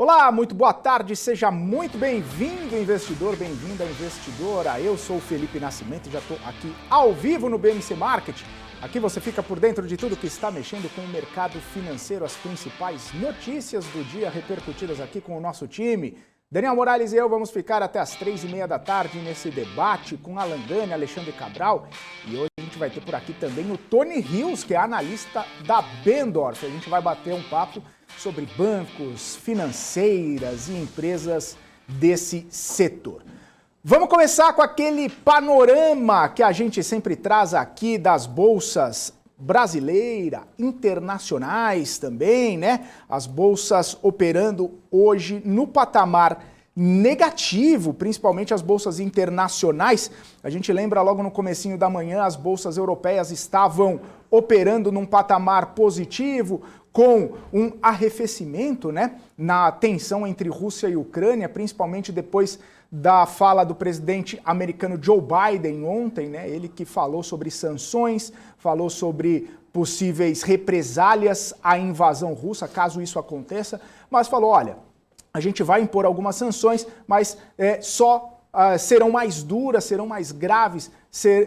Olá, muito boa tarde, seja muito bem-vindo, investidor, bem-vinda, investidora. Eu sou o Felipe Nascimento e já estou aqui ao vivo no BMC Market. Aqui você fica por dentro de tudo que está mexendo com o mercado financeiro, as principais notícias do dia repercutidas aqui com o nosso time. Daniel Morales e eu vamos ficar até as 3h30 da tarde nesse debate com Alan Gani, Alexandre Cabral. E hoje a gente vai ter por aqui também o Tony Hills, que é analista da Bendorf. A gente vai bater um papo sobre bancos, financeiras e empresas desse setor. Vamos começar com aquele panorama que a gente sempre traz aqui das bolsas brasileira, internacionais também, né? As bolsas operando hoje no patamar negativo, principalmente as bolsas internacionais. A gente lembra logo no comecinho da manhã, as bolsas europeias estavam operando num patamar positivo, com um arrefecimento, né, na tensão entre Rússia e Ucrânia, principalmente depois da fala do presidente americano Joe Biden ontem, né, ele que falou sobre sanções, falou sobre possíveis represálias à invasão russa, caso isso aconteça, mas falou, olha, a gente vai impor algumas sanções, mas serão mais duras, serão mais graves,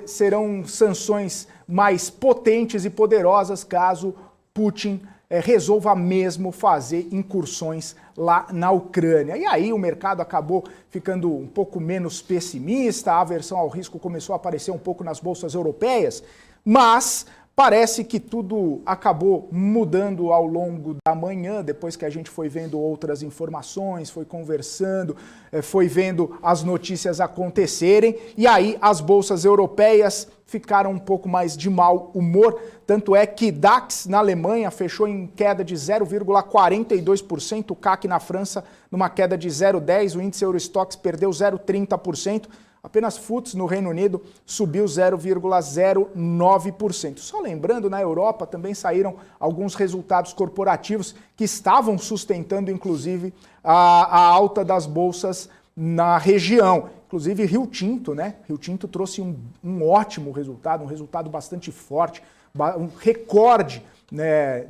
serão sanções mais potentes e poderosas caso Putin resolva mesmo fazer incursões lá na Ucrânia. E aí o mercado acabou ficando um pouco menos pessimista, a aversão ao risco começou a aparecer um pouco nas bolsas europeias, mas parece que tudo acabou mudando ao longo da manhã, depois que a gente foi vendo outras informações, foi conversando, foi vendo as notícias acontecerem, e aí as bolsas europeias ficaram um pouco mais de mau humor, tanto é que DAX na Alemanha fechou em queda de 0,42%, o CAC na França numa queda de 0,10%, o índice Eurostoxx perdeu 0,30%, apenas FTSE no Reino Unido subiu 0,09%. Só lembrando, na Europa também saíram alguns resultados corporativos que estavam sustentando, inclusive, a alta das bolsas na região. Inclusive Rio Tinto, né? Rio Tinto trouxe um ótimo resultado, um resultado bastante forte, um recorde, né,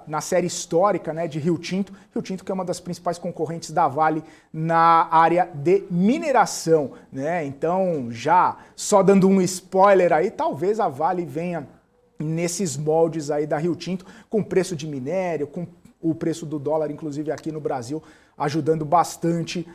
na série histórica, né, de Rio Tinto. Rio Tinto que é uma das principais concorrentes da Vale na área de mineração, né? Então, já só dando um spoiler aí, talvez a Vale venha nesses moldes aí da Rio Tinto, com preço de minério, com o preço do dólar, inclusive aqui no Brasil, ajudando bastante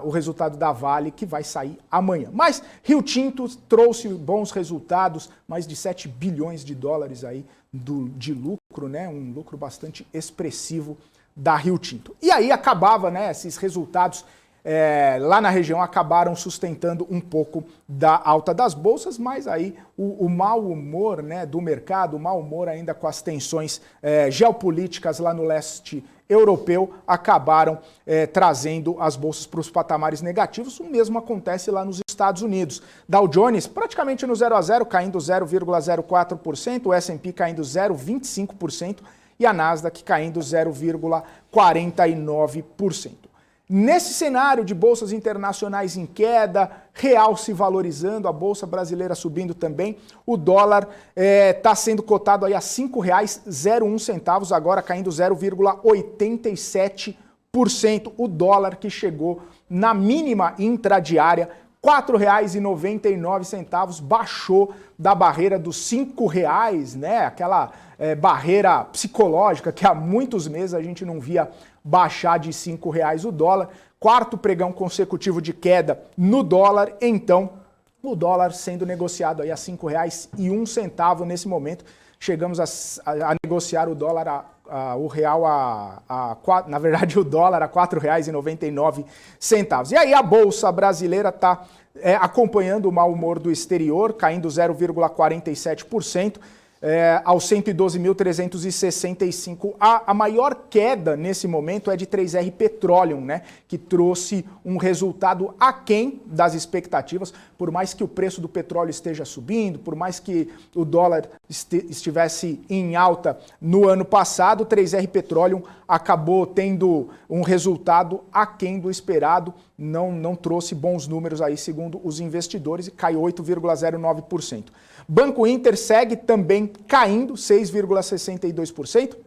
o resultado da Vale, que vai sair amanhã. Mas Rio Tinto trouxe bons resultados, mais de 7 bilhões de dólares aí de lucro, né? Um lucro bastante expressivo da Rio Tinto. E aí acabava, né, esses resultados lá na região acabaram sustentando um pouco da alta das bolsas, mas aí o mau humor, né, do mercado, o mau humor ainda com as tensões geopolíticas lá no leste europeu acabaram trazendo as bolsas para os patamares negativos. O mesmo acontece lá nos Estados Unidos. Dow Jones praticamente no 0 a 0, caindo 0,04%, o S&P caindo 0,25% e a Nasdaq caindo 0,49%. Nesse cenário de bolsas internacionais em queda, real se valorizando, a bolsa brasileira subindo também, o dólar está sendo cotado aí a R$ 5,01, agora caindo 0,87%. O dólar que chegou na mínima intradiária, R$ 4,99, baixou da barreira dos R$ 5,00, né? Aquela barreira psicológica que há muitos meses a gente não via baixar de R$ 5,00 o dólar. Quarto pregão consecutivo de queda no dólar, então o dólar sendo negociado aí a R$ 5,01 nesse momento. Chegamos a negociar o dólar o real na verdade o dólar a R$ 4,99. E aí a bolsa brasileira está acompanhando o mau humor do exterior, caindo 0,47%. Aos 112.365. A maior queda nesse momento é de 3R Petroleum, né, que trouxe um resultado aquém das expectativas, por mais que o preço do petróleo esteja subindo, por mais que o dólar estivesse em alta no ano passado, 3R Petroleum acabou tendo um resultado aquém do esperado, não trouxe bons números aí segundo os investidores e caiu 8,09%. Banco Inter segue também caindo 6,62%.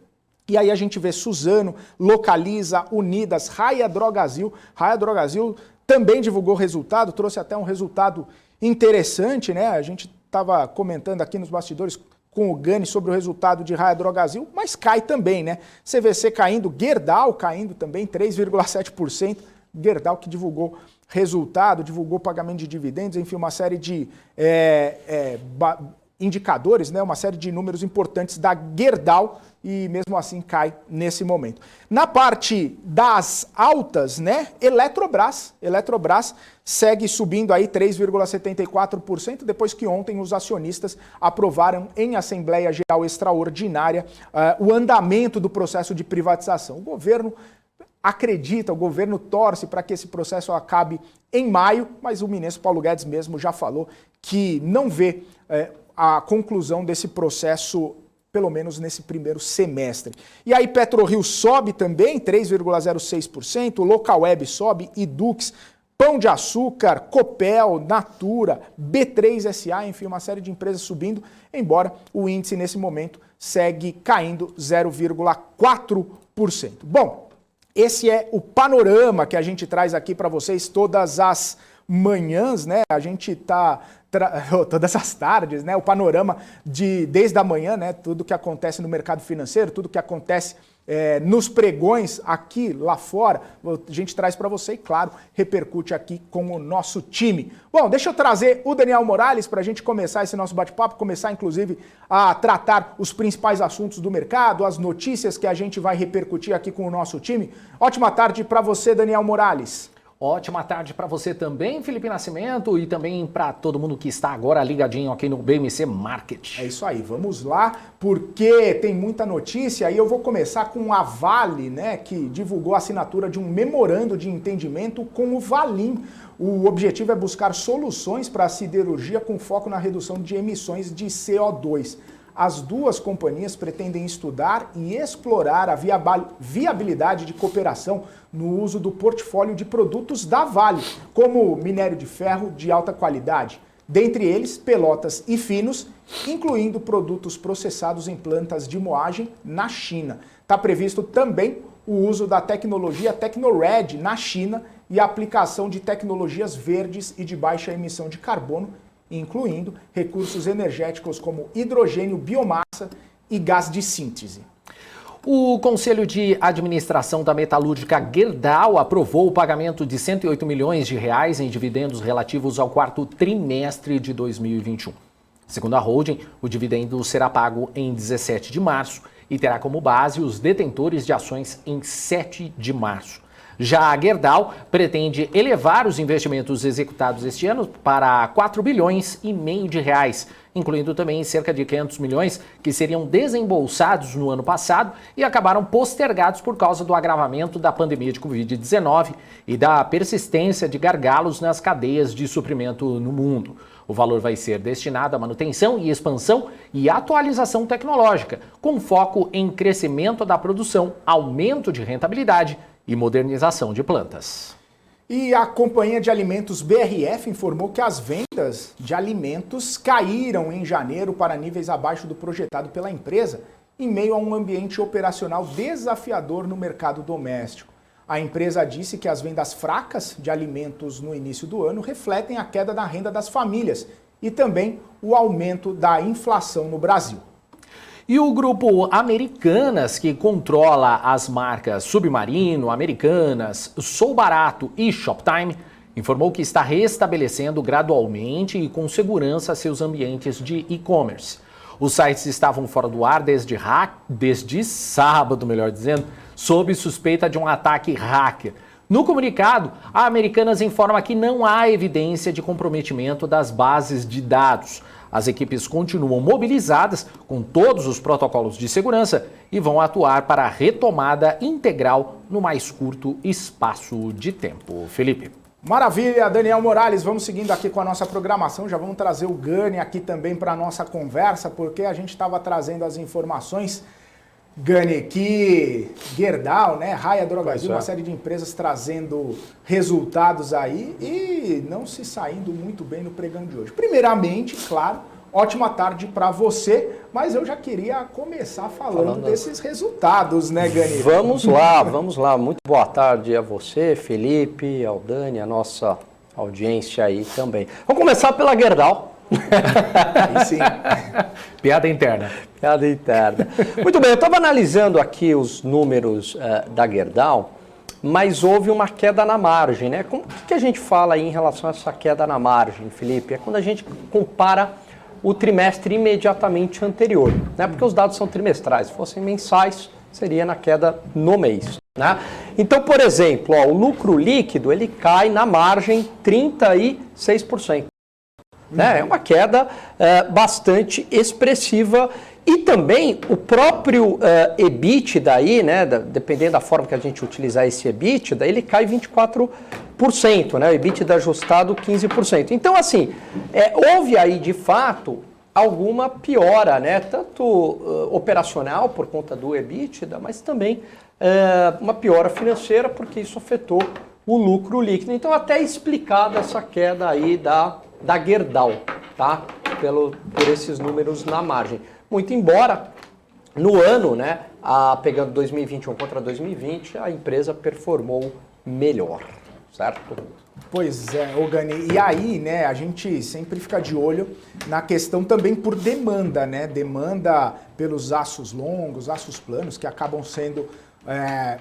E aí a gente vê Suzano, Localiza, Unidas, Raia Drogasil. Raia Drogasil também divulgou resultado, trouxe até um resultado interessante, né? A gente estava comentando aqui nos bastidores com o Gani sobre o resultado de Raia Drogasil, mas cai também, né? CVC caindo, Gerdau caindo também, 3,7%. Gerdau que divulgou resultado, divulgou pagamento de dividendos, enfim, uma série de indicadores, né? Uma série de números importantes da Gerdau e mesmo assim cai nesse momento. Na parte das altas, né? Eletrobras segue subindo aí 3,74%, depois que ontem os acionistas aprovaram em Assembleia Geral Extraordinária o andamento do processo de privatização. O governo acredita, o governo torce para que esse processo acabe em maio, mas o ministro Paulo Guedes mesmo já falou que não vê a conclusão desse processo, pelo menos nesse primeiro semestre. E aí PetroRio sobe também, 3,06%, Localweb sobe, Edux, Pão de Açúcar, Copel, Natura, B3SA, enfim, uma série de empresas subindo, embora o índice nesse momento segue caindo 0,4%. Bom, esse é o panorama que a gente traz aqui para vocês todas as manhãs, né? A gente tá todas as tardes, né? O panorama desde a manhã, né? Tudo que acontece no mercado financeiro, tudo que acontece nos pregões aqui, lá fora, a gente traz para você e, claro, repercute aqui com o nosso time. Bom, deixa eu trazer o Daniel Morales para a gente começar esse nosso bate-papo, começar, inclusive, a tratar os principais assuntos do mercado, as notícias que a gente vai repercutir aqui com o nosso time. Ótima tarde para você, Daniel Morales. Ótima tarde para você também, Felipe Nascimento, e também para todo mundo que está agora ligadinho aqui no BMC Market. É isso aí, vamos lá, porque tem muita notícia e eu vou começar com a Vale, né, que divulgou a assinatura de um memorando de entendimento com o Valim. O objetivo é buscar soluções para a siderurgia com foco na redução de emissões de CO2. As duas companhias pretendem estudar e explorar a viabilidade de cooperação no uso do portfólio de produtos da Vale, como minério de ferro de alta qualidade, dentre eles pelotas e finos, incluindo produtos processados em plantas de moagem na China. Está previsto também o uso da tecnologia TecnoRed na China e a aplicação de tecnologias verdes e de baixa emissão de carbono, incluindo recursos energéticos como hidrogênio, biomassa e gás de síntese. O Conselho de Administração da Metalúrgica Gerdau aprovou o pagamento de 108 milhões de reais em dividendos relativos ao quarto trimestre de 2021. Segundo a holding, o dividendo será pago em 17 de março e terá como base os detentores de ações em 7 de março. Já a Gerdau pretende elevar os investimentos executados este ano para 4 bilhões e meio de reais, incluindo também cerca de 500 milhões que seriam desembolsados no ano passado e acabaram postergados por causa do agravamento da pandemia de Covid-19 e da persistência de gargalos nas cadeias de suprimento no mundo. O valor vai ser destinado à manutenção e expansão e atualização tecnológica, com foco em crescimento da produção, aumento de rentabilidade e modernização de plantas. E a Companhia de Alimentos BRF informou que as vendas de alimentos caíram em janeiro para níveis abaixo do projetado pela empresa, em meio a um ambiente operacional desafiador no mercado doméstico. A empresa disse que as vendas fracas de alimentos no início do ano refletem a queda da renda das famílias e também o aumento da inflação no Brasil. E o grupo Americanas, que controla as marcas Submarino, Americanas, Sou Barato e Shoptime, informou que está restabelecendo gradualmente e com segurança seus ambientes de e-commerce. Os sites estavam fora do ar desde sábado, sob suspeita de um ataque hacker. No comunicado, a Americanas informa que não há evidência de comprometimento das bases de dados. As equipes continuam mobilizadas com todos os protocolos de segurança e vão atuar para a retomada integral no mais curto espaço de tempo. Felipe. Maravilha, Daniel Morales, vamos seguindo aqui com a nossa programação, já vamos trazer o Gani aqui também para a nossa conversa, porque a gente estava trazendo as informações, Gani, que Gerdau, né, Raia Drogasil, uma série de empresas trazendo resultados aí e não se saindo muito bem no pregão de hoje. Primeiramente, claro, ótima tarde para você, mas eu já queria começar falando desses resultados, né, Gani? Vamos lá. Muito boa tarde a você, Felipe, ao Dani, a nossa audiência aí também. Vamos começar pela Gerdau. Aí sim. Piada interna. Piada interna. Muito bem, eu estava analisando aqui os números da Gerdau, mas houve uma queda na margem, né? Como que a gente fala aí em relação a essa queda na margem, Felipe? É quando a gente compara o trimestre imediatamente anterior, né? Porque os dados são trimestrais. Se fossem mensais, seria na queda no mês, né? Então, por exemplo, o lucro líquido ele cai na margem 36%. Né? É uma queda bastante expressiva. E também o próprio EBITDA aí, né, dependendo da forma que a gente utilizar esse EBITDA, ele cai 24%, né, o EBITDA ajustado 15%. Então, assim, houve aí de fato alguma piora, né, tanto operacional por conta do EBITDA, mas também uma piora financeira porque isso afetou o lucro líquido. Então, até explicada essa queda aí da Gerdau, tá, por esses números na margem. Muito embora, no ano, né, pegando 2021 contra 2020, a empresa performou melhor, certo? Pois é, Gani. E aí, né, a gente sempre fica de olho na questão também por demanda, né? Demanda pelos aços longos, aços planos, que acabam sendo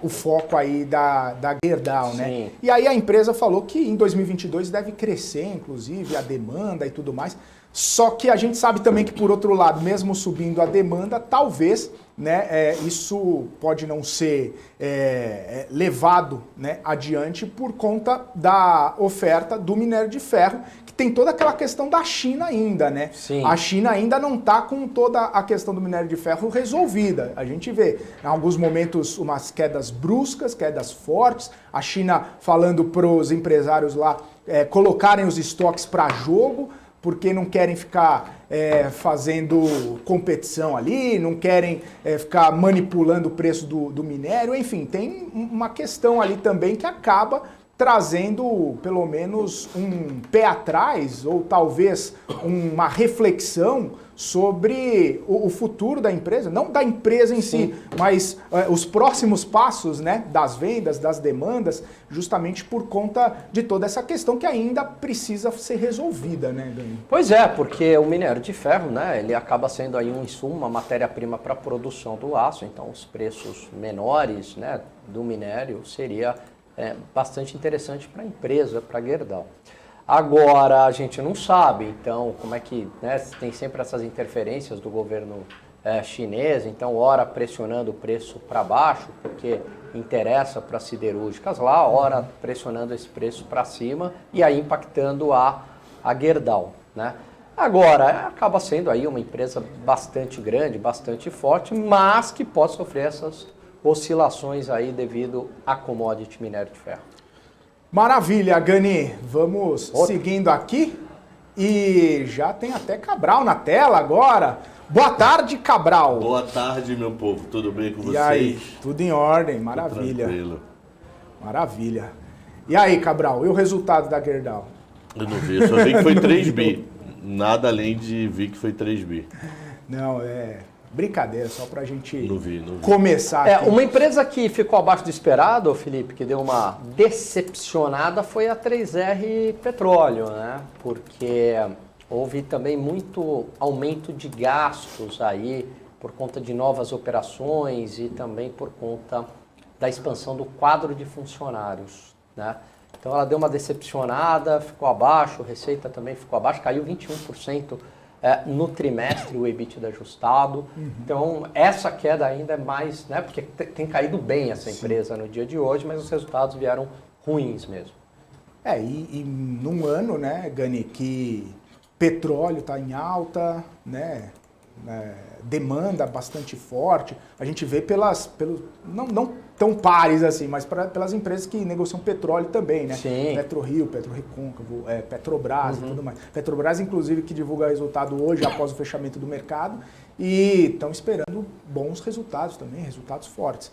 o foco aí da Gerdau, né? Sim. E aí a empresa falou que em 2022 deve crescer, inclusive, a demanda e tudo mais. Só que a gente sabe também que, por outro lado, mesmo subindo a demanda, talvez, né, isso pode não ser levado, né, adiante por conta da oferta do minério de ferro, que tem toda aquela questão da China ainda, né? Sim. A China ainda não está com toda a questão do minério de ferro resolvida. A gente vê, em alguns momentos, umas quedas bruscas, quedas fortes, a China falando para os empresários lá colocarem os estoques para jogo, porque não querem ficar fazendo competição ali, não querem ficar manipulando o preço do minério, enfim, tem uma questão ali também que acaba trazendo pelo menos um pé atrás, ou talvez uma reflexão sobre o futuro da empresa, não da empresa em si, mas os próximos passos, né, das vendas, das demandas, justamente por conta de toda essa questão que ainda precisa ser resolvida, né, Dani? Pois é, porque o minério de ferro, né, ele acaba sendo aí um insumo, uma matéria-prima para a produção do aço, então os preços menores, né, do minério seria bastante interessante para a empresa, para a Gerdau. Agora, a gente não sabe, então, como é que, né, tem sempre essas interferências do governo chinês, então, ora pressionando o preço para baixo, porque interessa para as siderúrgicas lá, ora pressionando esse preço para cima e aí impactando a Gerdau, né? Agora, acaba sendo aí uma empresa bastante grande, bastante forte, mas que pode sofrer essas oscilações aí devido a commodity minério de ferro. Maravilha, Gani. Vamos seguindo aqui e já tem até Cabral na tela agora. Boa tarde, Cabral. Boa tarde, meu povo. Tudo bem com vocês? E aí, tudo em ordem, maravilha. Tranquilo. Maravilha. E aí, Cabral, e o resultado da Gerdau? Eu não vi, eu só vi que foi 3 bi. Nada além de vi que foi 3 bi. Não, brincadeira, só pra gente Não vi. começar aqui. Uma empresa que ficou abaixo do esperado, Felipe, que deu uma decepcionada, foi a 3R Petróleo, né? Porque houve também muito aumento de gastos aí por conta de novas operações e também por conta da expansão do quadro de funcionários, né? Então ela deu uma decepcionada, ficou abaixo, receita também ficou abaixo, caiu 21% no trimestre o EBITDA ajustado. Então essa queda ainda é mais, né, porque tem caído bem essa empresa no dia de hoje, mas os resultados vieram ruins mesmo. E num ano, né, Gani, que petróleo está em alta, né, demanda bastante forte, a gente vê não tão pares assim, mas pelas empresas que negociam petróleo também, né? Sim. PetroRio, PetroRecôncavo, Petrobras e tudo mais. Petrobras, inclusive, que divulga resultado hoje após o fechamento do mercado e estão esperando bons resultados também, resultados fortes.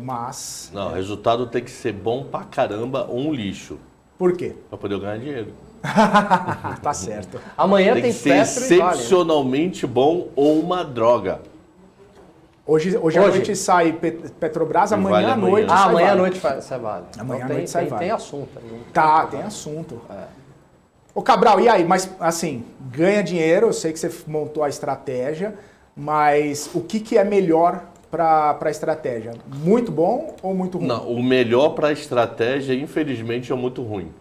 Mas... Não, o resultado tem que ser bom pra caramba ou um lixo. Por quê? Para poder ganhar dinheiro. Tá certo. Amanhã Tem tem que ser Petro e Vale. excepcionalmente bom ou uma droga. Hoje à noite sai Petrobras, E amanhã Vale à amanhã. noite Ah, sai amanhã à Vale. noite sai Vale. Amanhã à Então noite sai Vale. Tem assunto. Não Tá, tem assunto. Ô Cabral, e aí? Mas assim, ganha dinheiro, eu sei que você montou a estratégia, mas o que é melhor para a estratégia? Muito bom ou muito ruim? Não, o melhor para a estratégia, infelizmente, é muito ruim.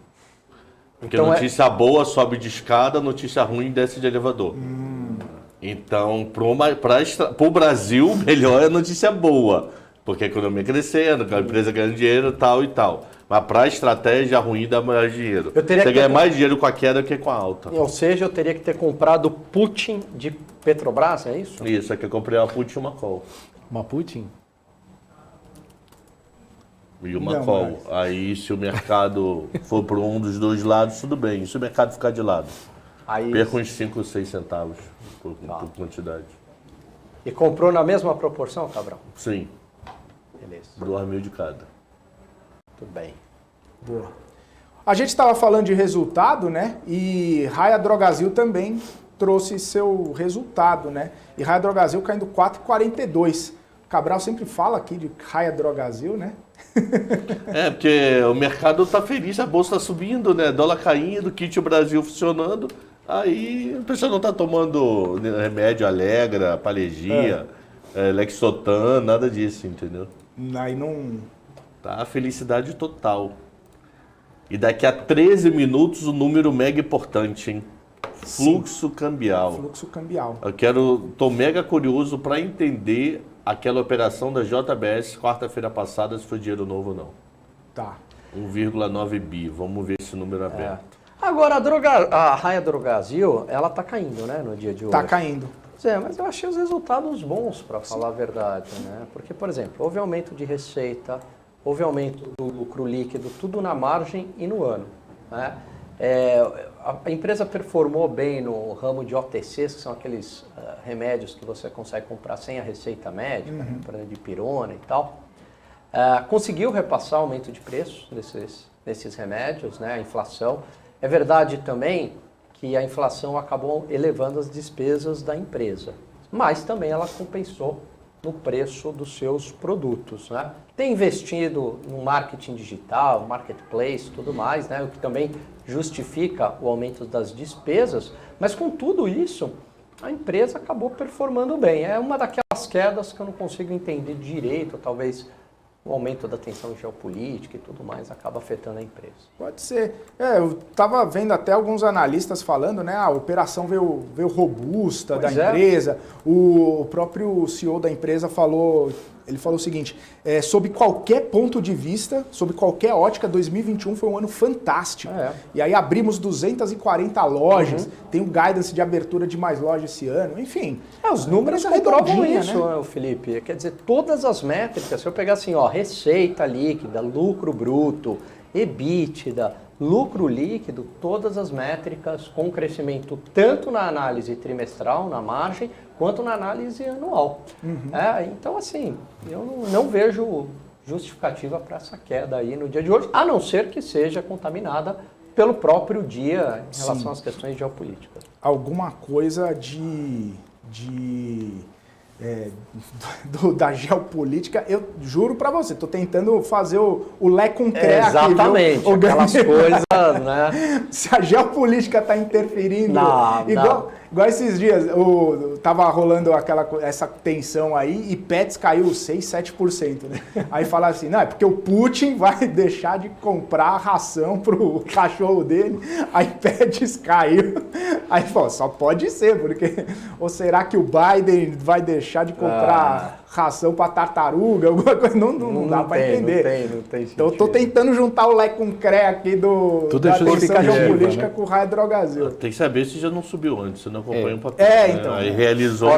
Porque Então notícia boa sobe de escada, notícia ruim desce de elevador. Então, para o Brasil, melhor é notícia boa. Porque a economia crescendo, a empresa ganhando dinheiro, tal e tal. Mas para a estratégia, ruim dá mais dinheiro. Você ganha mais dinheiro com a queda que com a alta. Ou seja, eu teria que ter comprado Putin de Petrobras, é isso? Isso, é que eu comprei uma put e uma call. Uma Putin? E uma Não, call. Aí, se o mercado for para um dos dois lados, tudo bem. Se o mercado ficar de lado, Aí, perca uns 5 ou 6 centavos por quantidade. e comprou na mesma proporção, Cabral? Sim, Beleza, 2.000 de cada. tudo bem. Boa. A gente estava falando de resultado, né? E Raia Drogasil também trouxe seu resultado, né? E Raia Drogasil caindo 4,42. Cabral sempre fala aqui de Raia Drogasil, né? É, porque o mercado está feliz, a bolsa está subindo, né? Dólar caindo, kit Brasil funcionando. Aí a pessoa não está tomando remédio Alegra, Palegia, Lexotan, nada disso, entendeu? Aí não... Tá a felicidade total. E daqui a 13 minutos o número mega importante, hein? Fluxo cambial. Fluxo cambial. Tô mega curioso para entender aquela operação da JBS quarta-feira passada, se foi dinheiro novo ou não. Tá. 1,9 bi. Vamos ver esse número aberto. Agora, a Raia Drogasil, ela tá caindo, né, no dia de hoje. Tá caindo. Mas eu achei os resultados bons, para falar a verdade, né? Porque, por exemplo, houve aumento de receita, houve aumento do lucro líquido, tudo na margem e no ano, né? A empresa performou bem no ramo de OTCs, que são aqueles remédios que você consegue comprar sem a receita médica, por exemplo, de pirona e tal. Conseguiu repassar aumento de preço desses remédios, né? A inflação. É verdade também que a inflação acabou elevando as despesas da empresa, mas também ela compensou no preço dos seus produtos, né? Tem investido no marketing digital, marketplace, tudo mais, né? O que também justifica o aumento das despesas, mas com tudo isso, a empresa acabou performando bem. É uma daquelas quedas que eu não consigo entender direito, talvez o aumento da tensão geopolítica e tudo mais acaba afetando a empresa. Pode ser. Eu estava vendo até alguns analistas falando, né? A operação veio robusta da empresa. O próprio CEO da empresa falou, ele falou o seguinte, sob qualquer ponto de vista, sob qualquer ótica, 2021 foi um ano fantástico. E aí abrimos 240 lojas, tem um guidance de abertura de mais lojas esse ano, enfim. Os números comprovam isso, né? Felipe. Quer dizer, todas as métricas, se eu pegar assim, receita líquida, lucro bruto, EBITDA, lucro líquido, todas as métricas com crescimento tanto na análise trimestral, na margem, quanto na análise anual. Então, assim, eu não vejo justificativa para essa queda aí no dia de hoje, a não ser que seja contaminada pelo próprio dia em relação às questões geopolíticas. Alguma coisa da geopolítica, eu juro pra você, tô tentando fazer o lé com cré aqui. Exatamente, aquelas coisas, né? Se a geopolítica tá interferindo, igual esses dias, tava rolando essa tensão aí e Pets caiu 6, 7%, né? Aí fala assim, não, é porque o Putin vai deixar de comprar ração pro cachorro dele, aí Pets caiu. Aí falou, só pode ser, porque... Ou será que o Biden vai deixar de comprar ração para tartaruga, alguma coisa? Não dá para entender. Não tem então eu tô tentando juntar o lé com cré aqui da tensão geopolítica, né? Com o Raia Drogasil. Tem que saber se já não subiu antes, você não acompanha o papel. Então. Aí realizou.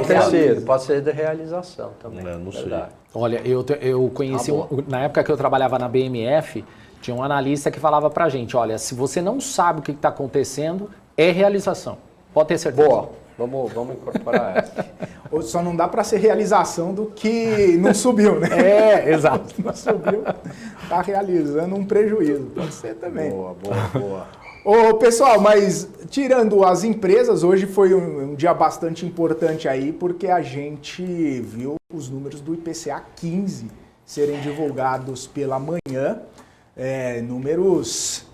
Pode ser de realização também. Não sei. Olha, eu conheci, na época que eu trabalhava na BMF, tinha um analista que falava pra gente, olha, se você não sabe o que está acontecendo, é realização. Pode ter certeza. Boa. Vamos incorporar essa. Só não dá para ser realização do que não subiu, né? Exato. Não subiu, tá realizando um prejuízo. Pode ser também. Boa. Ô, pessoal, mas tirando as empresas, hoje foi um dia bastante importante aí, porque a gente viu os números do IPCA 15 serem divulgados pela manhã, números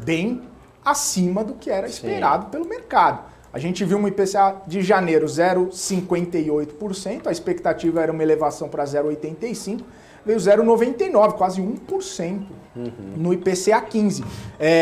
bem acima do que era esperado pelo mercado. A gente viu um IPCA de janeiro 0,58%, a expectativa era uma elevação para 0,85%, veio 0,99%, quase 1% no IPCA 15.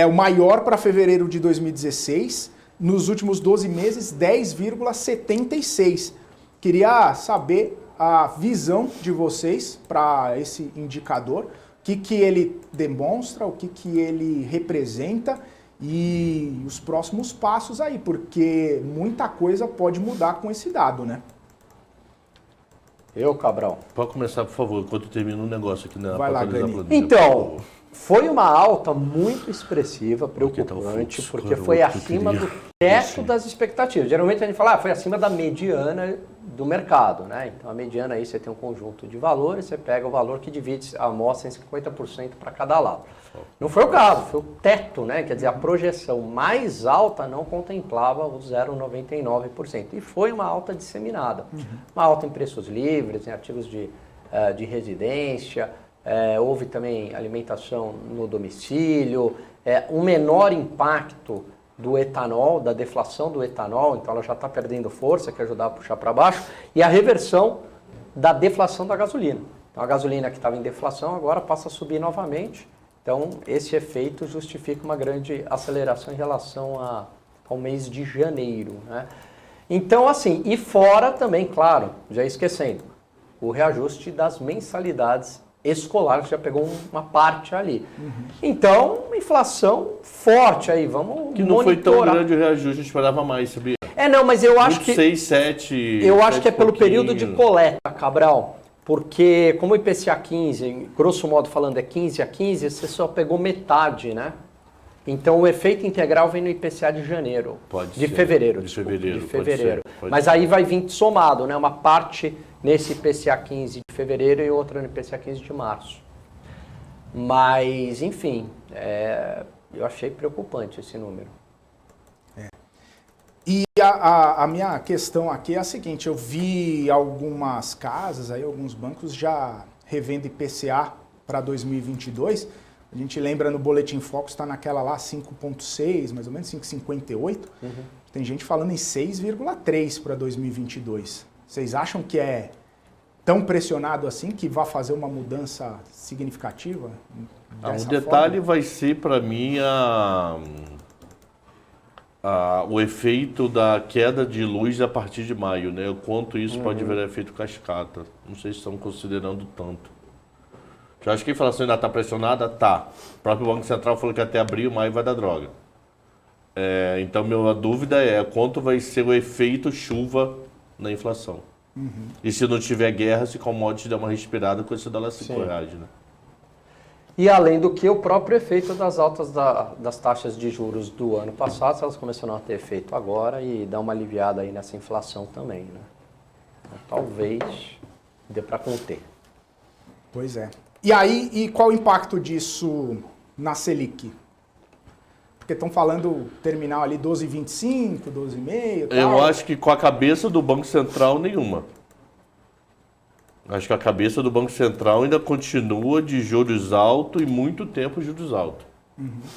O maior para fevereiro de 2016, nos últimos 12 meses, 10,76%. Queria saber a visão de vocês para esse indicador, o que ele demonstra, o que ele representa e os próximos passos aí, porque muita coisa pode mudar com esse dado, né? Cabral. Pode começar, por favor, enquanto termina um negócio aqui na Vai lá, atualizar a Gani. planilha, Então, foi uma alta muito expressiva, Porque tá preocupante, o porque fluxo, foi cara, o que eu acima queria. do teto Isso. das expectativas. Geralmente a gente fala, foi acima da mediana do mercado, né? Então a mediana aí você tem um conjunto de valores, você pega o valor que divide a amostra em 50% para cada lado. Não foi o caso, foi o teto, né? Quer dizer, a projeção mais alta não contemplava o 0,99%. E foi uma alta disseminada. Uma alta em preços livres, em ativos de residência, houve também alimentação no domicílio, um menor impacto do etanol, da deflação do etanol, então ela já está perdendo força, que ajudar a puxar para baixo, e a reversão da deflação da gasolina. Então a gasolina que estava em deflação agora passa a subir novamente, então esse efeito justifica uma grande aceleração em relação ao mês de janeiro, né? Então assim, e fora também, claro, já esquecendo, o reajuste das mensalidades escolares, já pegou uma parte ali. Então, inflação forte aí, vamos que não foi tão monitorar. grande o reajuste, a gente esperava mais, sabia? Não, mas eu acho que 6, 7. eu acho que é pelo pouquinho. período de coleta, Cabral, porque como o IPCA 15, grosso modo falando, é 15 a 15, você só pegou metade, né? Então o efeito integral vem no IPCA de janeiro. De fevereiro. De fevereiro. De pode fevereiro. ser, pode Mas ser. aí vai vir somado, né? Uma parte nesse IPCA 15 de fevereiro e outra no IPCA 15 de março. Mas, enfim, eu achei preocupante esse número. E a minha questão aqui é a seguinte, eu vi algumas casas, aí, alguns bancos já revendo IPCA para 2022. A gente lembra no Boletim Focus, está naquela lá 5,6, mais ou menos 5,58. Tem gente falando em 6,3 para 2022. Vocês acham que é tão pressionado assim que vai fazer uma mudança significativa? Um detalhe vai ser para mim o efeito da queda de luz a partir de maio, né? O quanto isso pode virar efeito cascata. Não sei se estão considerando tanto. Eu acho que a inflação ainda está pressionada? Tá. O próprio Banco Central falou que até abril, maio vai dar droga. Então, minha dúvida é quanto vai ser o efeito chuva na inflação. E se não tiver guerra, se commodity der uma respirada com esse dólar 5 reais, né? E além do que o próprio efeito das altas das taxas de juros do ano passado, elas começaram a ter efeito agora e dá uma aliviada aí nessa inflação também, né? Então, talvez dê para conter. Pois é. E aí, e qual o impacto disso na Selic? Porque estão falando terminal ali 12,25, 12,5. Eu acho que com a cabeça do Banco Central, nenhuma. Acho que a cabeça do Banco Central ainda continua de juros altos e muito tempo juros altos.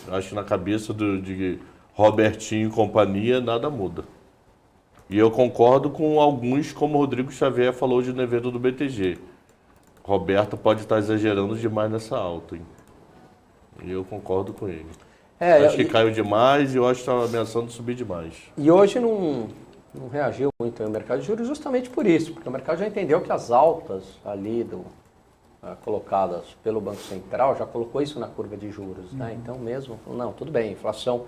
Acho que na cabeça de Robertinho e companhia nada muda. E eu concordo com alguns, como o Rodrigo Xavier falou de Nevedo do BTG. Roberto pode estar exagerando demais nessa alta, hein? E eu concordo com ele. Acho que caiu demais e eu acho que está ameaçando subir demais. E hoje não reagiu muito ao mercado de juros justamente por isso, porque o mercado já entendeu que as altas ali colocadas pelo Banco Central já colocou isso na curva de juros, né? Então mesmo, não, tudo bem, a inflação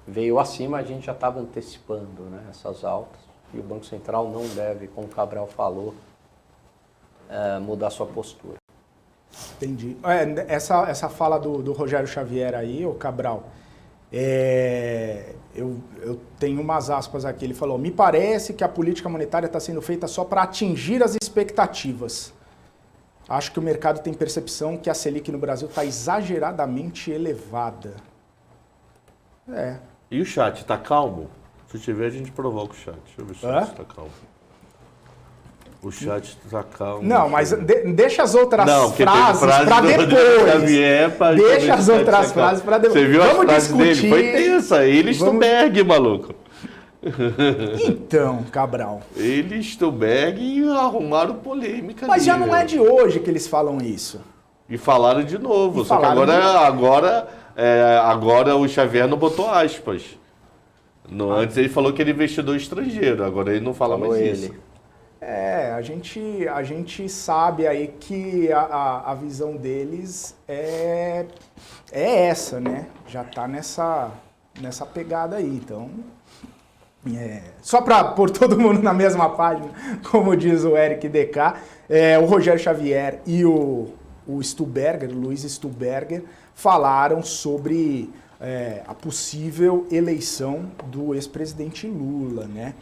veio acima, a gente já estava antecipando, né, essas altas, e o Banco Central não deve, como o Cabral falou, mudar sua postura. Entendi. Essa fala do Rogério Xavier aí, o Cabral, Eu tenho umas aspas aqui, ele falou: me parece que a política monetária está sendo feita só para atingir as expectativas. Acho que o mercado tem percepção que a Selic no Brasil está exageradamente elevada. E o chat, tá calmo? Se tiver, a gente provoca o chat. Deixa eu ver se o chat tá calmo. O chat tá calmo. Não, mas deixa as outras porque frases para depois. Deixa as outras frases para depois. Você viu as frases dele? Foi tensa. Ele Stuberg, maluco. Então, Cabral. Ele Stuberg arrumaram polêmica. Mas já não é de hoje que eles falam isso. E falaram de novo. Só que agora o Xavier não botou aspas. Antes ele falou que ele é investidor estrangeiro. Agora ele não fala mais isso. A gente sabe aí que a visão deles é essa, né? Já tá nessa pegada aí, então... Só para pôr todo mundo na mesma página, como diz o Eric DK, o Rogério Xavier e o Stuberger, Luiz Stuberger, falaram sobre a possível eleição do ex-presidente Lula, né?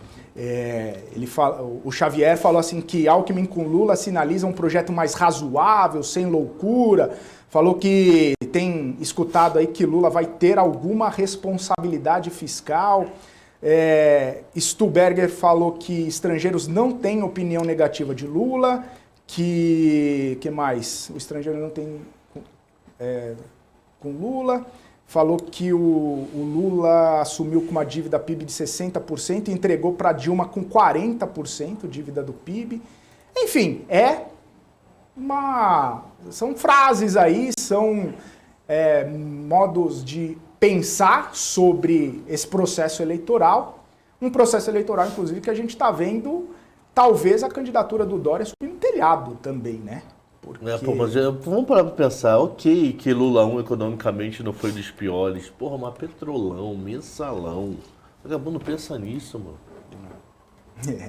O Xavier falou assim que Alckmin com Lula sinaliza um projeto mais razoável, sem loucura. Falou que tem escutado aí que Lula vai ter alguma responsabilidade fiscal. Stuberger falou que estrangeiros não têm opinião negativa de Lula. Que mais? O estrangeiro não tem com Lula. Falou que o Lula assumiu com uma dívida PIB de 60% e entregou para Dilma com 40% dívida do PIB. Enfim, são frases aí, são modos de pensar sobre esse processo eleitoral. Um processo eleitoral, inclusive, que a gente está vendo, talvez, a candidatura do Dória subir no telhado também, né? Porque... mas vamos parar para pensar, ok, que Lula 1 economicamente não foi dos piores. Porra, mas Petrolão, Mensalão. O vagabundo pensa nisso, mano.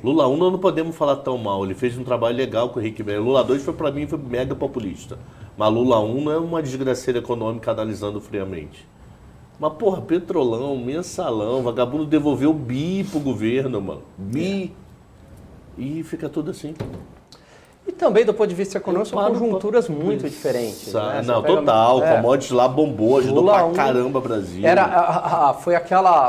Lula 1 nós não podemos falar tão mal. Ele fez um trabalho legal com o Henrique Meirelles. Lula 2 foi, para mim, foi mega populista. Mas Lula 1 não é uma desgraceira econômica analisando friamente. Mas, porra, Petrolão, Mensalão, vagabundo devolveu bi pro governo, mano. Bi. E fica tudo assim. E também, do ponto de vista econômico, são conjunturas muito diferentes. Né? Não, total. O commodities lá bombou, ajudou pra caramba o Brasil. Foi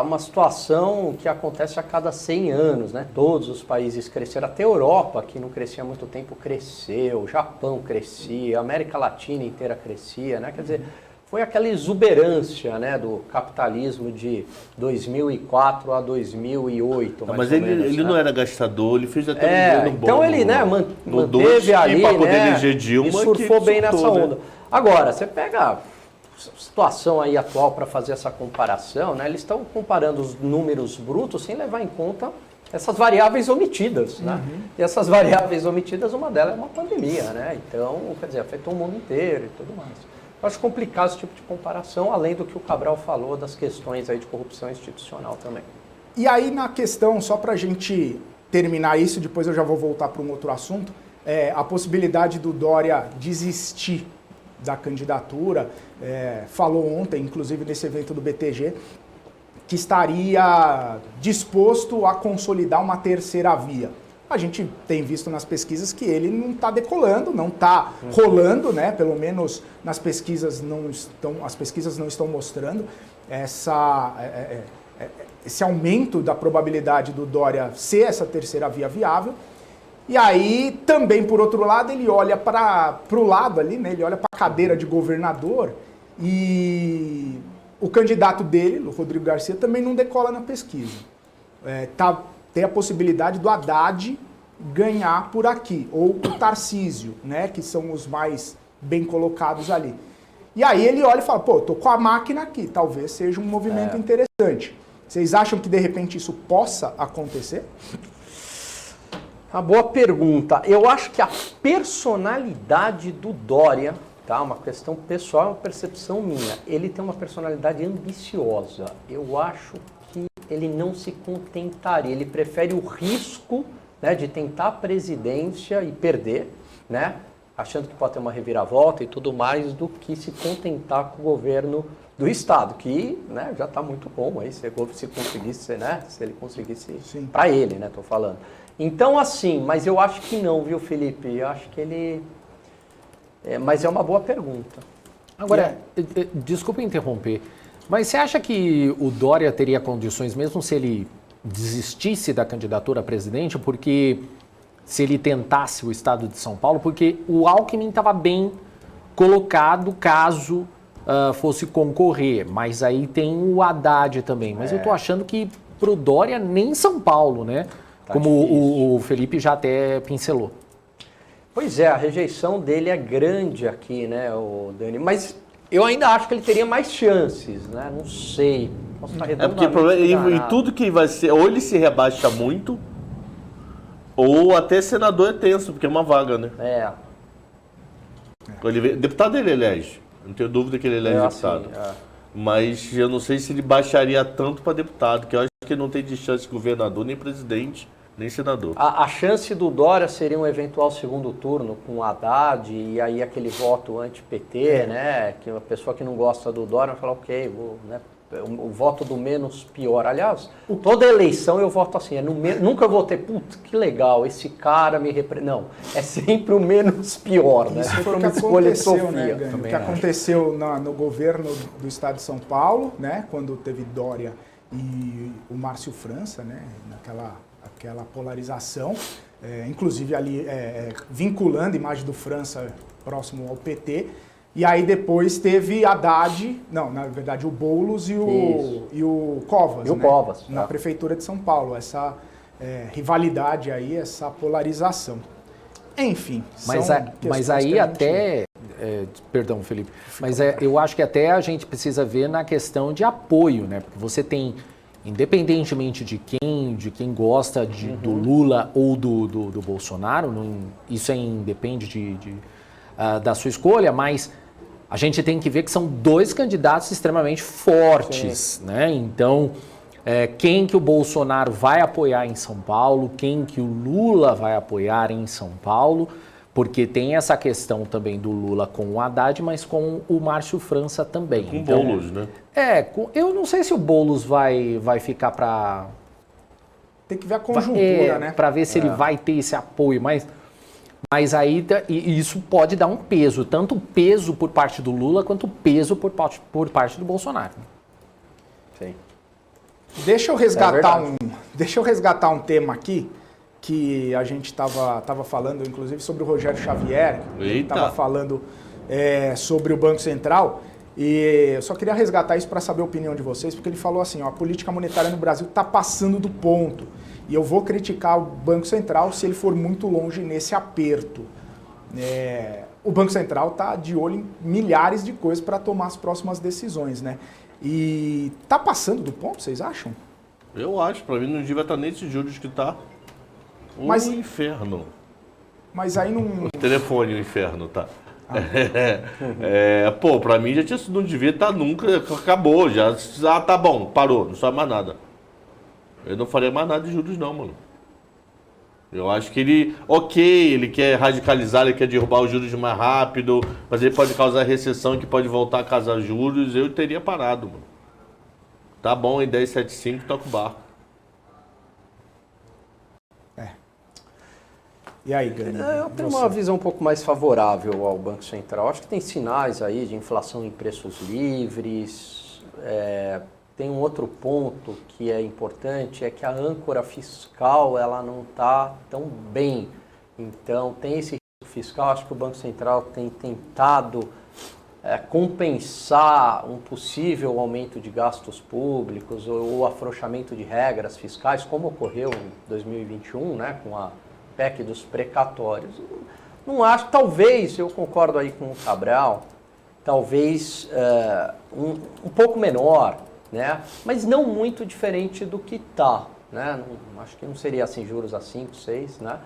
uma situação que acontece a cada 100 anos, né? Todos os países cresceram. Até a Europa, que não crescia há muito tempo, cresceu. O Japão crescia, a América Latina inteira crescia, né? Quer dizer, foi aquela exuberância, né, do capitalismo de 2004 a 2008, mas ele não era gastador, ele fez até um governo bom. Então ele, né, manteve ali, para poder né, eleger Dilma, e surfou bem nessa onda. Agora, você pega a situação aí atual para fazer essa comparação, né, eles estão comparando os números brutos sem levar em conta essas variáveis omitidas, né? E essas variáveis omitidas, uma delas é uma pandemia, né? Então, quer dizer, afetou o mundo inteiro e tudo mais. Eu acho complicado esse tipo de comparação, além do que o Cabral falou das questões aí de corrupção institucional também. E aí na questão, só para a gente terminar isso, depois eu já vou voltar para um outro assunto, a possibilidade do Dória desistir da candidatura, falou ontem, inclusive nesse evento do BTG, que estaria disposto a consolidar uma terceira via. A gente tem visto nas pesquisas que ele não está decolando, não está rolando, né? Pelo menos nas pesquisas as pesquisas não estão mostrando esse aumento da probabilidade do Dória ser essa terceira via viável. E aí, também, por outro lado, ele olha para o lado ali, né? Ele olha para a cadeira de governador e o candidato dele, o Rodrigo Garcia, também não decola na pesquisa. Tem a possibilidade do Haddad ganhar por aqui, ou o Tarcísio, né, que são os mais bem colocados ali. E aí ele olha e fala, pô, tô com a máquina aqui, talvez seja um movimento interessante. Vocês acham que de repente isso possa acontecer? Uma boa pergunta. Eu acho que a personalidade do Dória, tá, uma questão pessoal, uma percepção minha, ele tem uma personalidade ambiciosa. Eu acho que ele não se contentaria, ele prefere o risco, né, de tentar a presidência e perder, né, achando que pode ter uma reviravolta e tudo mais, do que se contentar com o governo do Estado, que, né, já está muito bom aí, se conseguisse, né, se ele conseguisse, para ele, né, estou falando. Então, assim, mas eu acho que não, viu, Felipe? Eu acho que ele... mas é uma boa pergunta. Agora, desculpa interromper, mas você acha que o Dória teria condições, mesmo se ele desistisse da candidatura a presidente, porque se ele tentasse o estado de São Paulo, porque o Alckmin estava bem colocado caso fosse concorrer, mas aí tem o Haddad também. Mas eu estou achando que pro Dória nem São Paulo, né? Tá Como difícil. o Felipe já até pincelou. Pois é, a rejeição dele é grande aqui, né, o Dani? Mas eu ainda acho que ele teria mais chances, né? Não sei. Posso estar É porque o problema, e enganado. tudo que vai ser, ou ele se rebaixa muito, ou até senador é tenso, porque é uma vaga, né? Deputado ele elege, não tenho dúvida que ele elege deputado. Mas eu não sei se ele baixaria tanto para deputado, que eu acho que ele não tem de chance de governador, nem presidente, nem senador. A chance do Dória seria um eventual segundo turno com o Haddad e aí aquele voto anti-PT, né? Que a pessoa que não gosta do Dória vai falar, ok, né? O voto do menos pior. Aliás, toda eleição eu voto assim, nunca votei, putz, que legal, esse cara me representa. Não, é sempre o menos pior, né? Isso Sempre foi o uma que escolha de aconteceu, Sofia. né, Gani? O que aconteceu no governo do estado de São Paulo, né, quando teve Dória e o Márcio França, né, aquela polarização, inclusive ali vinculando a imagem do França próximo ao PT. E aí depois teve Haddad, não, na verdade o Boulos e o Covas, o Covas, na Prefeitura de São Paulo. Essa rivalidade aí, essa polarização. Enfim, mas aí até... perdão, Felipe. Mas eu acho que até a gente precisa ver na questão de apoio, né? Porque você tem, independentemente de quem gosta do Lula ou do Bolsonaro, isso independe da sua escolha, mas a gente tem que ver que são dois candidatos extremamente fortes, né? Então, quem que o Bolsonaro vai apoiar em São Paulo, quem que o Lula vai apoiar em São Paulo, porque tem essa questão também do Lula com o Haddad, mas com o Márcio França também. Com então, Boulos, né? Eu não sei se o Boulos vai ficar para... Tem que ver a conjuntura, né? Para ver se ele vai ter esse apoio, mas aí isso pode dar um peso, tanto peso por parte do Lula quanto peso por parte do Bolsonaro. Sim. Deixa eu resgatar um tema aqui que a gente estava falando, inclusive, sobre o Rogério Xavier. Ele estava falando sobre o Banco Central. E eu só queria resgatar isso para saber a opinião de vocês, porque ele falou assim, a política monetária no Brasil está passando do ponto. E eu vou criticar o Banco Central se ele for muito longe nesse aperto. O Banco Central está de olho em milhares de coisas para tomar as próximas decisões, né? E está passando do ponto, vocês acham? Eu acho, para mim não devia estar nesses juros que está inferno. Mas aí não... Telefone, o inferno, tá? Pra mim já tinha sido, não devia estar nunca, acabou, já tá bom, parou, não sabe mais nada. Eu não faria mais nada de juros não, mano. Eu acho que ele quer radicalizar, ele quer derrubar os juros mais rápido, mas ele pode causar recessão que pode voltar a causar juros, eu teria parado, mano. Tá bom, em 10,75 toca o barco. E aí, Gani? Eu tenho uma visão um pouco mais favorável ao Banco Central. Acho que tem sinais aí de inflação em preços livres. Tem um outro ponto que é importante, é que a âncora fiscal ela não está tão bem. Então, tem esse risco fiscal. Acho que o Banco Central tem tentado compensar um possível aumento de gastos públicos ou afrouxamento de regras fiscais, como ocorreu em 2021, né, com a PEC dos precatórios. Não acho, talvez, eu concordo aí com o Cabral, talvez um pouco menor, né? Mas não muito diferente do que está, né? Acho que não seria assim juros a 5, 6, né?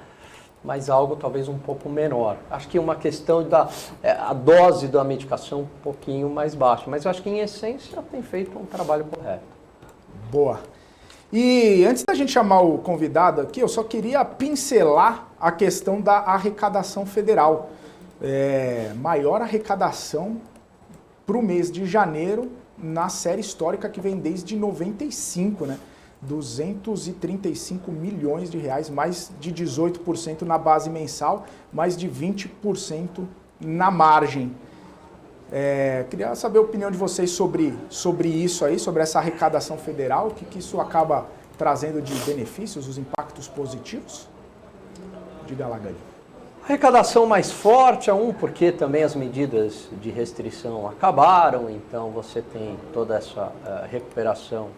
Mas algo talvez um pouco menor. Acho que é uma questão a dose da medicação um pouquinho mais baixa, mas eu acho que em essência tem feito um trabalho correto. Boa. E antes da gente chamar o convidado aqui, eu só queria pincelar a questão da arrecadação federal. maior arrecadação para o mês de janeiro na série histórica que vem desde 95, né? 235 milhões de reais, mais de 18% na base mensal, mais de 20% na margem. Queria saber a opinião de vocês sobre isso aí, sobre essa arrecadação federal, o que isso acaba trazendo de benefícios, os impactos positivos? Diga lá, Gali. Arrecadação mais forte, porque também as medidas de restrição acabaram, então você tem toda essa recuperação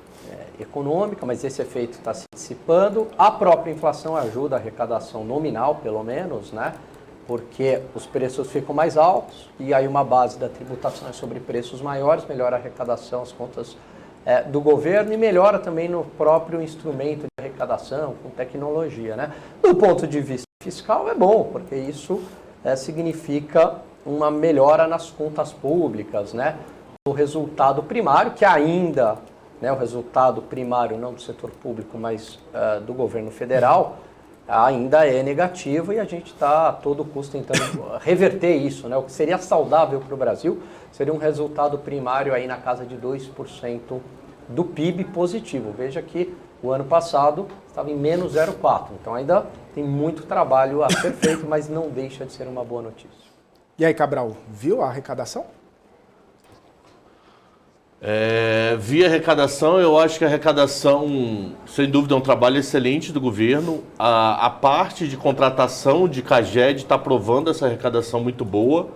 econômica, mas esse efeito está se dissipando. A própria inflação ajuda a arrecadação nominal, pelo menos, né? Porque os preços ficam mais altos e aí uma base da tributação é sobre preços maiores, melhora a arrecadação, as contas do governo e melhora também no próprio instrumento de arrecadação, com tecnologia, né? Do ponto de vista fiscal é bom, porque isso significa uma melhora nas contas públicas, né? O resultado primário, que ainda, né, o resultado primário não do setor público, mas do governo federal, ainda é negativo e a gente está a todo custo tentando reverter isso, né? O que seria saudável para o Brasil seria um resultado primário aí na casa de 2% do PIB positivo. Veja que o ano passado estava em menos 0,4%. Então ainda tem muito trabalho a ser feito, mas não deixa de ser uma boa notícia. E aí, Cabral, viu a arrecadação? Via arrecadação, eu acho que a arrecadação, sem dúvida, é um trabalho excelente do governo. A parte de contratação de CAGED está provando essa arrecadação muito boa,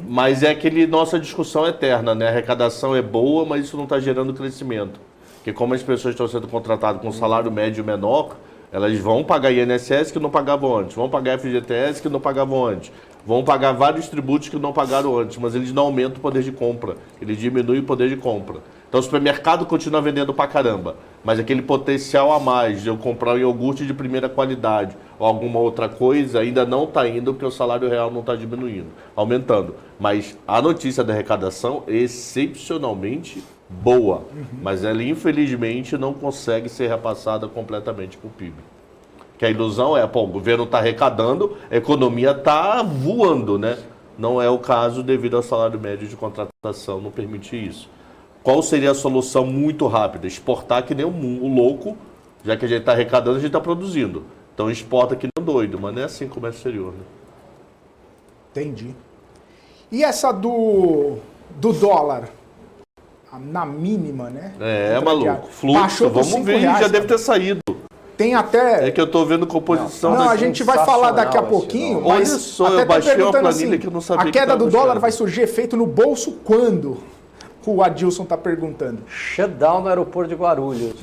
mas é aquele nossa discussão eterna, né? A arrecadação é boa, mas isso não está gerando crescimento. Porque como as pessoas estão sendo contratadas com salário médio menor, elas vão pagar INSS que não pagavam antes, vão pagar FGTS que não pagavam antes, vão pagar vários tributos que não pagaram antes, mas eles não aumentam o poder de compra, eles diminuem o poder de compra. Então o supermercado continua vendendo pra caramba, mas aquele potencial a mais de eu comprar um iogurte de primeira qualidade ou alguma outra coisa ainda não está indo porque o salário real não está diminuindo, aumentando. Mas a notícia da arrecadação é excepcionalmente boa, mas ela infelizmente não consegue ser repassada completamente para o PIB. Que a ilusão é, o governo está arrecadando, a economia está voando, né? Não é o caso devido ao salário médio de contratação, não permite isso. Qual seria a solução muito rápida? Exportar que nem um louco, já que a gente está arrecadando, a gente está produzindo. Então exporta que nem um doido, mas não é assim como é exterior, né? Entendi. E essa do dólar? Na mínima, né? Maluco. Fluxo, vamos ver, reais, já deve ter saído. Tem até... É que eu tô vendo composição... Não, a gente vai falar daqui a pouquinho, mas... Olha só, eu baixei uma planilha que eu não sabia. A queda do dólar vai surgir efeito no bolso quando? O Adilson tá perguntando. Shutdown no aeroporto de Guarulhos.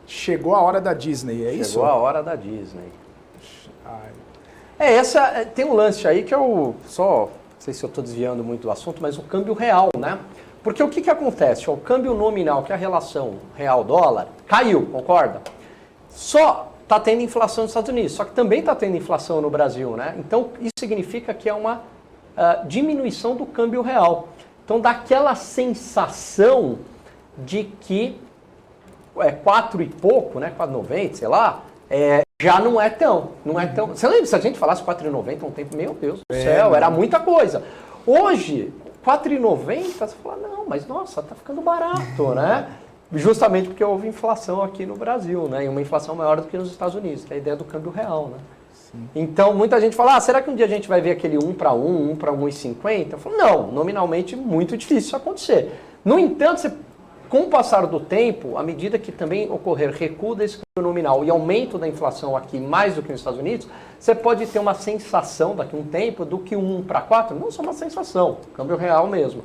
Chegou a hora da Disney, é isso? Chegou a hora da Disney. Tem um lance aí que eu só... Não sei se eu estou desviando muito do assunto, mas o câmbio real, né? Porque o que acontece? O câmbio nominal, que é a relação real-dólar, caiu, concorda? Só está tendo inflação nos Estados Unidos, só que também está tendo inflação no Brasil, né? Então, isso significa que é uma diminuição do câmbio real. Então, dá aquela sensação de que 4 e pouco, né? 4,90, sei lá, já não é tão. Você lembra se a gente falasse 4,90 há um tempo? Meu Deus do céu, era muita coisa. Hoje, 4,90, você fala, não, mas nossa, tá ficando barato, né? Justamente porque houve inflação aqui no Brasil, né? E uma inflação maior do que nos Estados Unidos, que é a ideia do câmbio real, né? Sim. Então, muita gente fala, será que um dia a gente vai ver aquele 1 para 1,50? Eu falo, não, nominalmente muito difícil isso acontecer. No entanto, com o passar do tempo, à medida que também ocorrer recuo desse câmbio nominal e aumento da inflação aqui mais do que nos Estados Unidos, você pode ter uma sensação daqui a um tempo do que 1 para 4, não só uma sensação, câmbio real mesmo,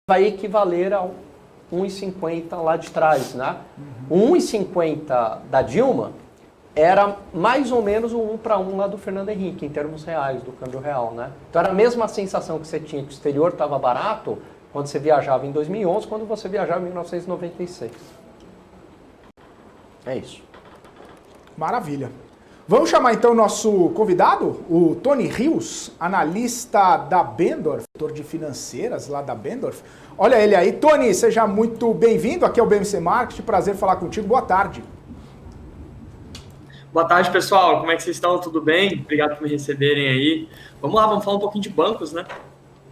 vai equivaler ao 1,50 lá de trás, né? O 1,50 da Dilma era mais ou menos o 1 para 1 lá do Fernando Henrique, em termos reais, do câmbio real, né? Então era a mesma sensação que você tinha que o exterior estava barato quando você viajava em 2011, quando você viajava em 1996. É isso. Maravilha. Vamos chamar então o nosso convidado, o Tony Rios, analista da Bendorf, setor de financeiras lá da Bendorf. Olha ele aí. Tony, seja muito bem-vindo aqui ao BMC Market. Prazer falar contigo. Boa tarde. Boa tarde, pessoal. Como é que vocês estão? Tudo bem? Obrigado por me receberem aí. Vamos lá, vamos falar um pouquinho de bancos, né?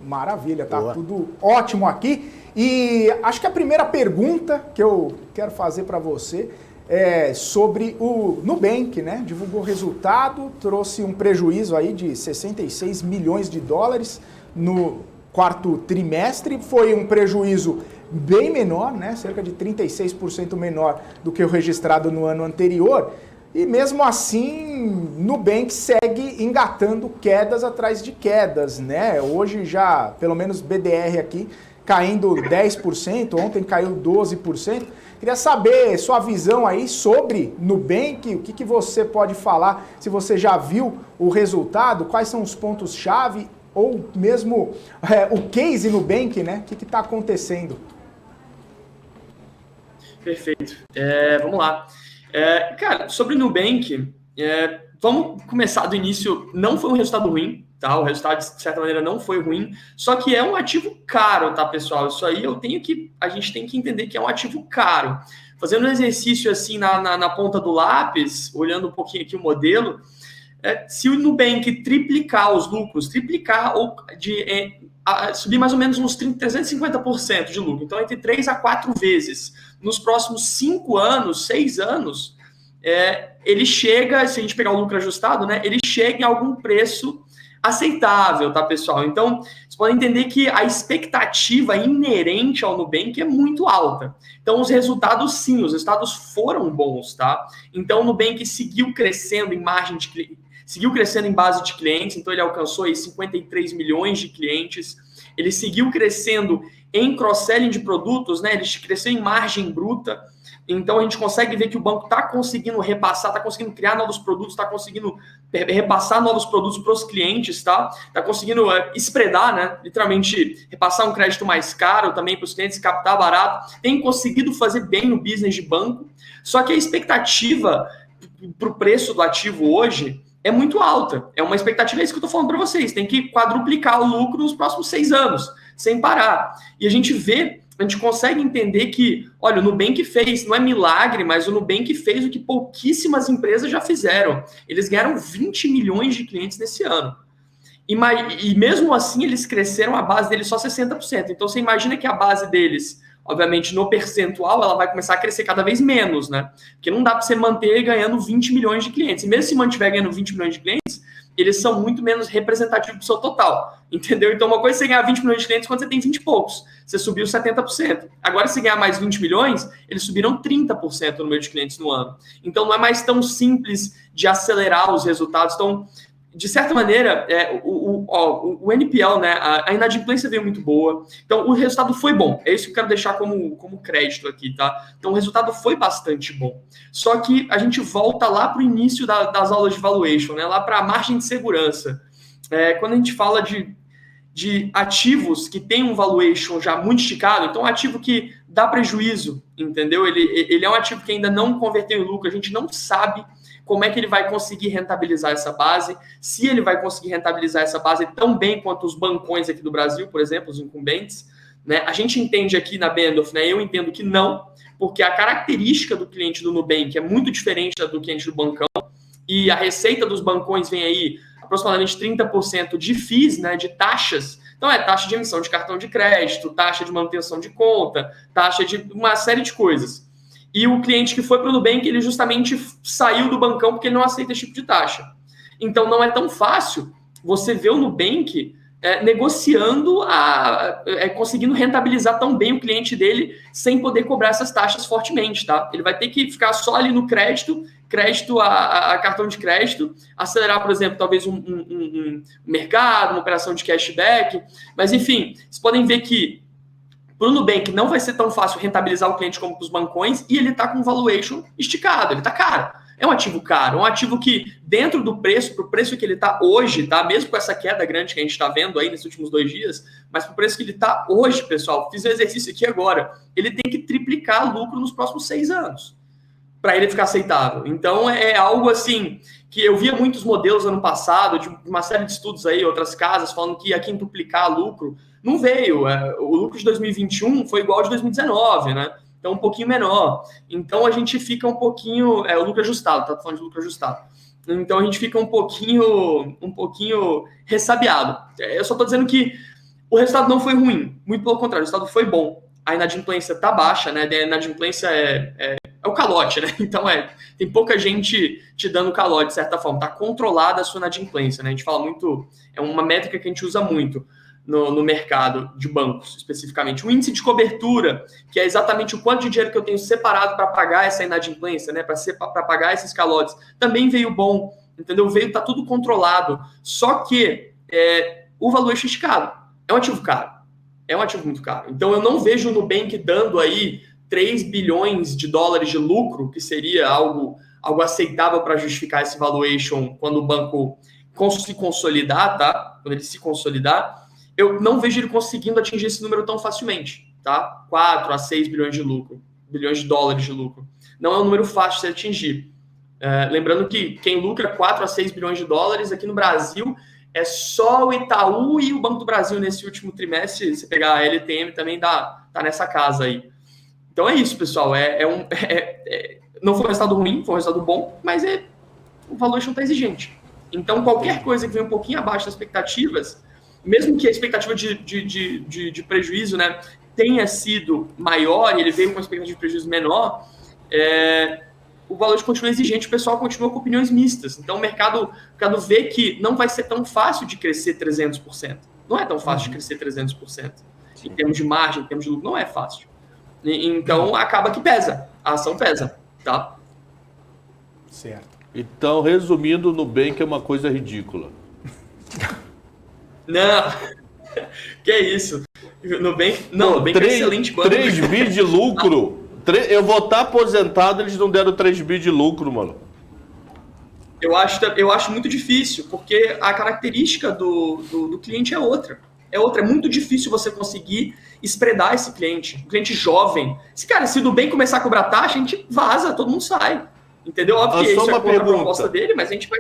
Maravilha, tá tudo ótimo aqui. E acho que a primeira pergunta que eu quero fazer para você é sobre o Nubank, né? Divulgou resultado, trouxe um prejuízo aí de 66 milhões de dólares no quarto trimestre. Foi um prejuízo bem menor, né? Cerca de 36% menor do que o registrado no ano anterior. E mesmo assim, Nubank segue engatando quedas atrás de quedas, né? Hoje já, pelo menos BDR aqui, caindo 10%, ontem caiu 12%. Queria saber sua visão aí sobre Nubank, o que você pode falar, se você já viu o resultado, quais são os pontos-chave, ou mesmo o case Nubank, né? O que está acontecendo? Perfeito. Vamos lá. Cara, sobre o Nubank, vamos começar do início. Não foi um resultado ruim, tá? O resultado, de certa maneira, não foi ruim, só que é um ativo caro, tá, pessoal? Isso aí a gente tem que entender que é um ativo caro. Fazendo um exercício assim na ponta do lápis, olhando um pouquinho aqui o modelo, se o Nubank triplicar os lucros, subir mais ou menos uns 350% de lucro, então entre 3 a 4 vezes, nos próximos 5 anos, 6 anos, ele chega, se a gente pegar o lucro ajustado, né, ele chega em algum preço aceitável, tá, pessoal? Então, vocês podem entender que a expectativa inerente ao Nubank é muito alta. Então, os resultados, sim, os resultados foram bons, tá? Então, o Nubank seguiu crescendo em seguiu crescendo em base de clientes, então ele alcançou aí 53 milhões de clientes. Ele seguiu crescendo em cross-selling de produtos, né? Ele cresceu em margem bruta. Então a gente consegue ver que o banco está conseguindo repassar, está conseguindo criar novos produtos, está conseguindo repassar novos produtos para os clientes, tá? Está conseguindo spreadar, né? Literalmente repassar um crédito mais caro também para os clientes, captar barato. Tem conseguido fazer bem no business de banco. Só que a expectativa para o preço do ativo hoje é muito alta. É uma expectativa, é isso que eu estou falando para vocês. Tem que quadruplicar o lucro nos próximos 6 anos, sem parar. E a gente consegue entender que, olha, o Nubank fez, não é milagre, mas o Nubank fez o que pouquíssimas empresas já fizeram. Eles ganharam 20 milhões de clientes nesse ano. E mesmo assim, eles cresceram a base deles só 60%. Então, você imagina que a base deles, obviamente, no percentual, ela vai começar a crescer cada vez menos, né? Porque não dá para você manter ganhando 20 milhões de clientes. E mesmo se mantiver ganhando 20 milhões de clientes, eles são muito menos representativos do seu total, entendeu? Então, uma coisa é você ganhar 20 milhões de clientes quando você tem 20 e poucos. Você subiu 70%. Agora, se ganhar mais 20 milhões, eles subiram 30% no número de clientes no ano. Então, não é mais tão simples de acelerar os resultados. Então, de certa maneira, o NPL, né, a inadimplência veio muito boa. Então, o resultado foi bom. É isso que eu quero deixar como crédito aqui, tá? Então, o resultado foi bastante bom. Só que a gente volta lá para o início das aulas de valuation, né, lá para a margem de segurança. Quando a gente fala de ativos que tem um valuation já muito esticado, então, um ativo que dá prejuízo, entendeu? Ele é um ativo que ainda não converteu em lucro, a gente não sabe como é que ele vai conseguir rentabilizar essa base, se ele vai conseguir rentabilizar essa base tão bem quanto os bancões aqui do Brasil, por exemplo, os incumbentes, né? A gente entende aqui na Bendorf, né? Eu entendo que não, porque a característica do cliente do Nubank é muito diferente da do cliente do bancão, e a receita dos bancões vem aí aproximadamente 30% de FIIs, né, de taxas. Então, taxa de emissão de cartão de crédito, taxa de manutenção de conta, taxa de uma série de coisas. E o cliente que foi para o Nubank, ele justamente saiu do bancão porque ele não aceita esse tipo de taxa. Então, não é tão fácil você ver o Nubank negociando, conseguindo rentabilizar tão bem o cliente dele sem poder cobrar essas taxas fortemente, tá? Ele vai ter que ficar só ali no crédito a cartão de crédito, acelerar, por exemplo, talvez um mercado, uma operação de cashback. Mas, enfim, vocês podem ver que para o Nubank não vai ser tão fácil rentabilizar o cliente como para os bancões, e ele está com valuation esticado, ele está caro. É um ativo caro, um ativo que, dentro do preço, para o preço que ele está hoje, tá? Mesmo com essa queda grande que a gente está vendo aí nesses últimos 2 dias, mas para o preço que ele está hoje, pessoal, fiz um exercício aqui agora, ele tem que triplicar lucro nos próximos 6 anos para ele ficar aceitável. Então, é algo assim que eu via muitos modelos ano passado, de uma série de estudos aí, outras casas, falando que ia quintuplicar lucro. Não veio. O lucro de 2021 foi igual ao de 2019, né? então um pouquinho menor. Então a gente fica um pouquinho, o lucro ajustado, tá falando de lucro ajustado. Então a gente fica um pouquinho ressabiado. Eu só tô dizendo que o resultado não foi ruim, muito pelo contrário, o resultado foi bom. A inadimplência tá baixa, né? A inadimplência é o calote, né? Então tem pouca gente te dando calote, de certa forma. Tá controlada a sua inadimplência, né? A gente fala muito, é uma métrica que a gente usa muito no mercado de bancos, especificamente. O índice de cobertura, que é exatamente o quanto de dinheiro que eu tenho separado para pagar essa inadimplência, né? Para pagar esses calotes, também veio bom, entendeu? Tá tudo controlado. Só que o valuation esticado é um ativo caro. É um ativo muito caro. Então, eu não vejo o Nubank dando aí 3 bilhões de dólares de lucro, que seria algo aceitável para justificar esse valuation quando o banco se consolidar, tá? Quando ele se consolidar, eu não vejo ele conseguindo atingir esse número tão facilmente, tá? 4 a 6 bilhões de dólares de lucro. Não é um número fácil de se atingir. Lembrando que quem lucra 4 a 6 bilhões de dólares aqui no Brasil é só o Itaú e o Banco do Brasil nesse último trimestre. Se pegar a LTM também tá nessa casa aí. Então é isso, pessoal. Não foi um resultado ruim, foi um resultado bom, mas o valuation está exigente. Então qualquer coisa que venha um pouquinho abaixo das expectativas, mesmo que a expectativa de prejuízo, né, tenha sido maior e ele veio com uma expectativa de prejuízo menor, o valor continua exigente, o pessoal continua com opiniões mistas. Então o mercado vê que não vai ser tão fácil de crescer 300%. Não é tão fácil de crescer 300%. Em termos de margem, em termos de lucro, não é fácil. Então acaba que pesa. A ação pesa, tá? Certo. Então, resumindo, o Nubank é uma coisa ridícula. Não. Que é isso? Nubank é excelente banco. 3 bi de lucro. Eu vou estar aposentado, eles não deram 3 bi de lucro, mano. Eu acho muito difícil, porque a característica do cliente é outra. É muito difícil você conseguir espreadar esse cliente. Um cliente jovem. Se o Nubank começar a cobrar taxa, a gente vaza, todo mundo sai. Entendeu? Óbvio que isso é contra a proposta dele, mas a gente vai...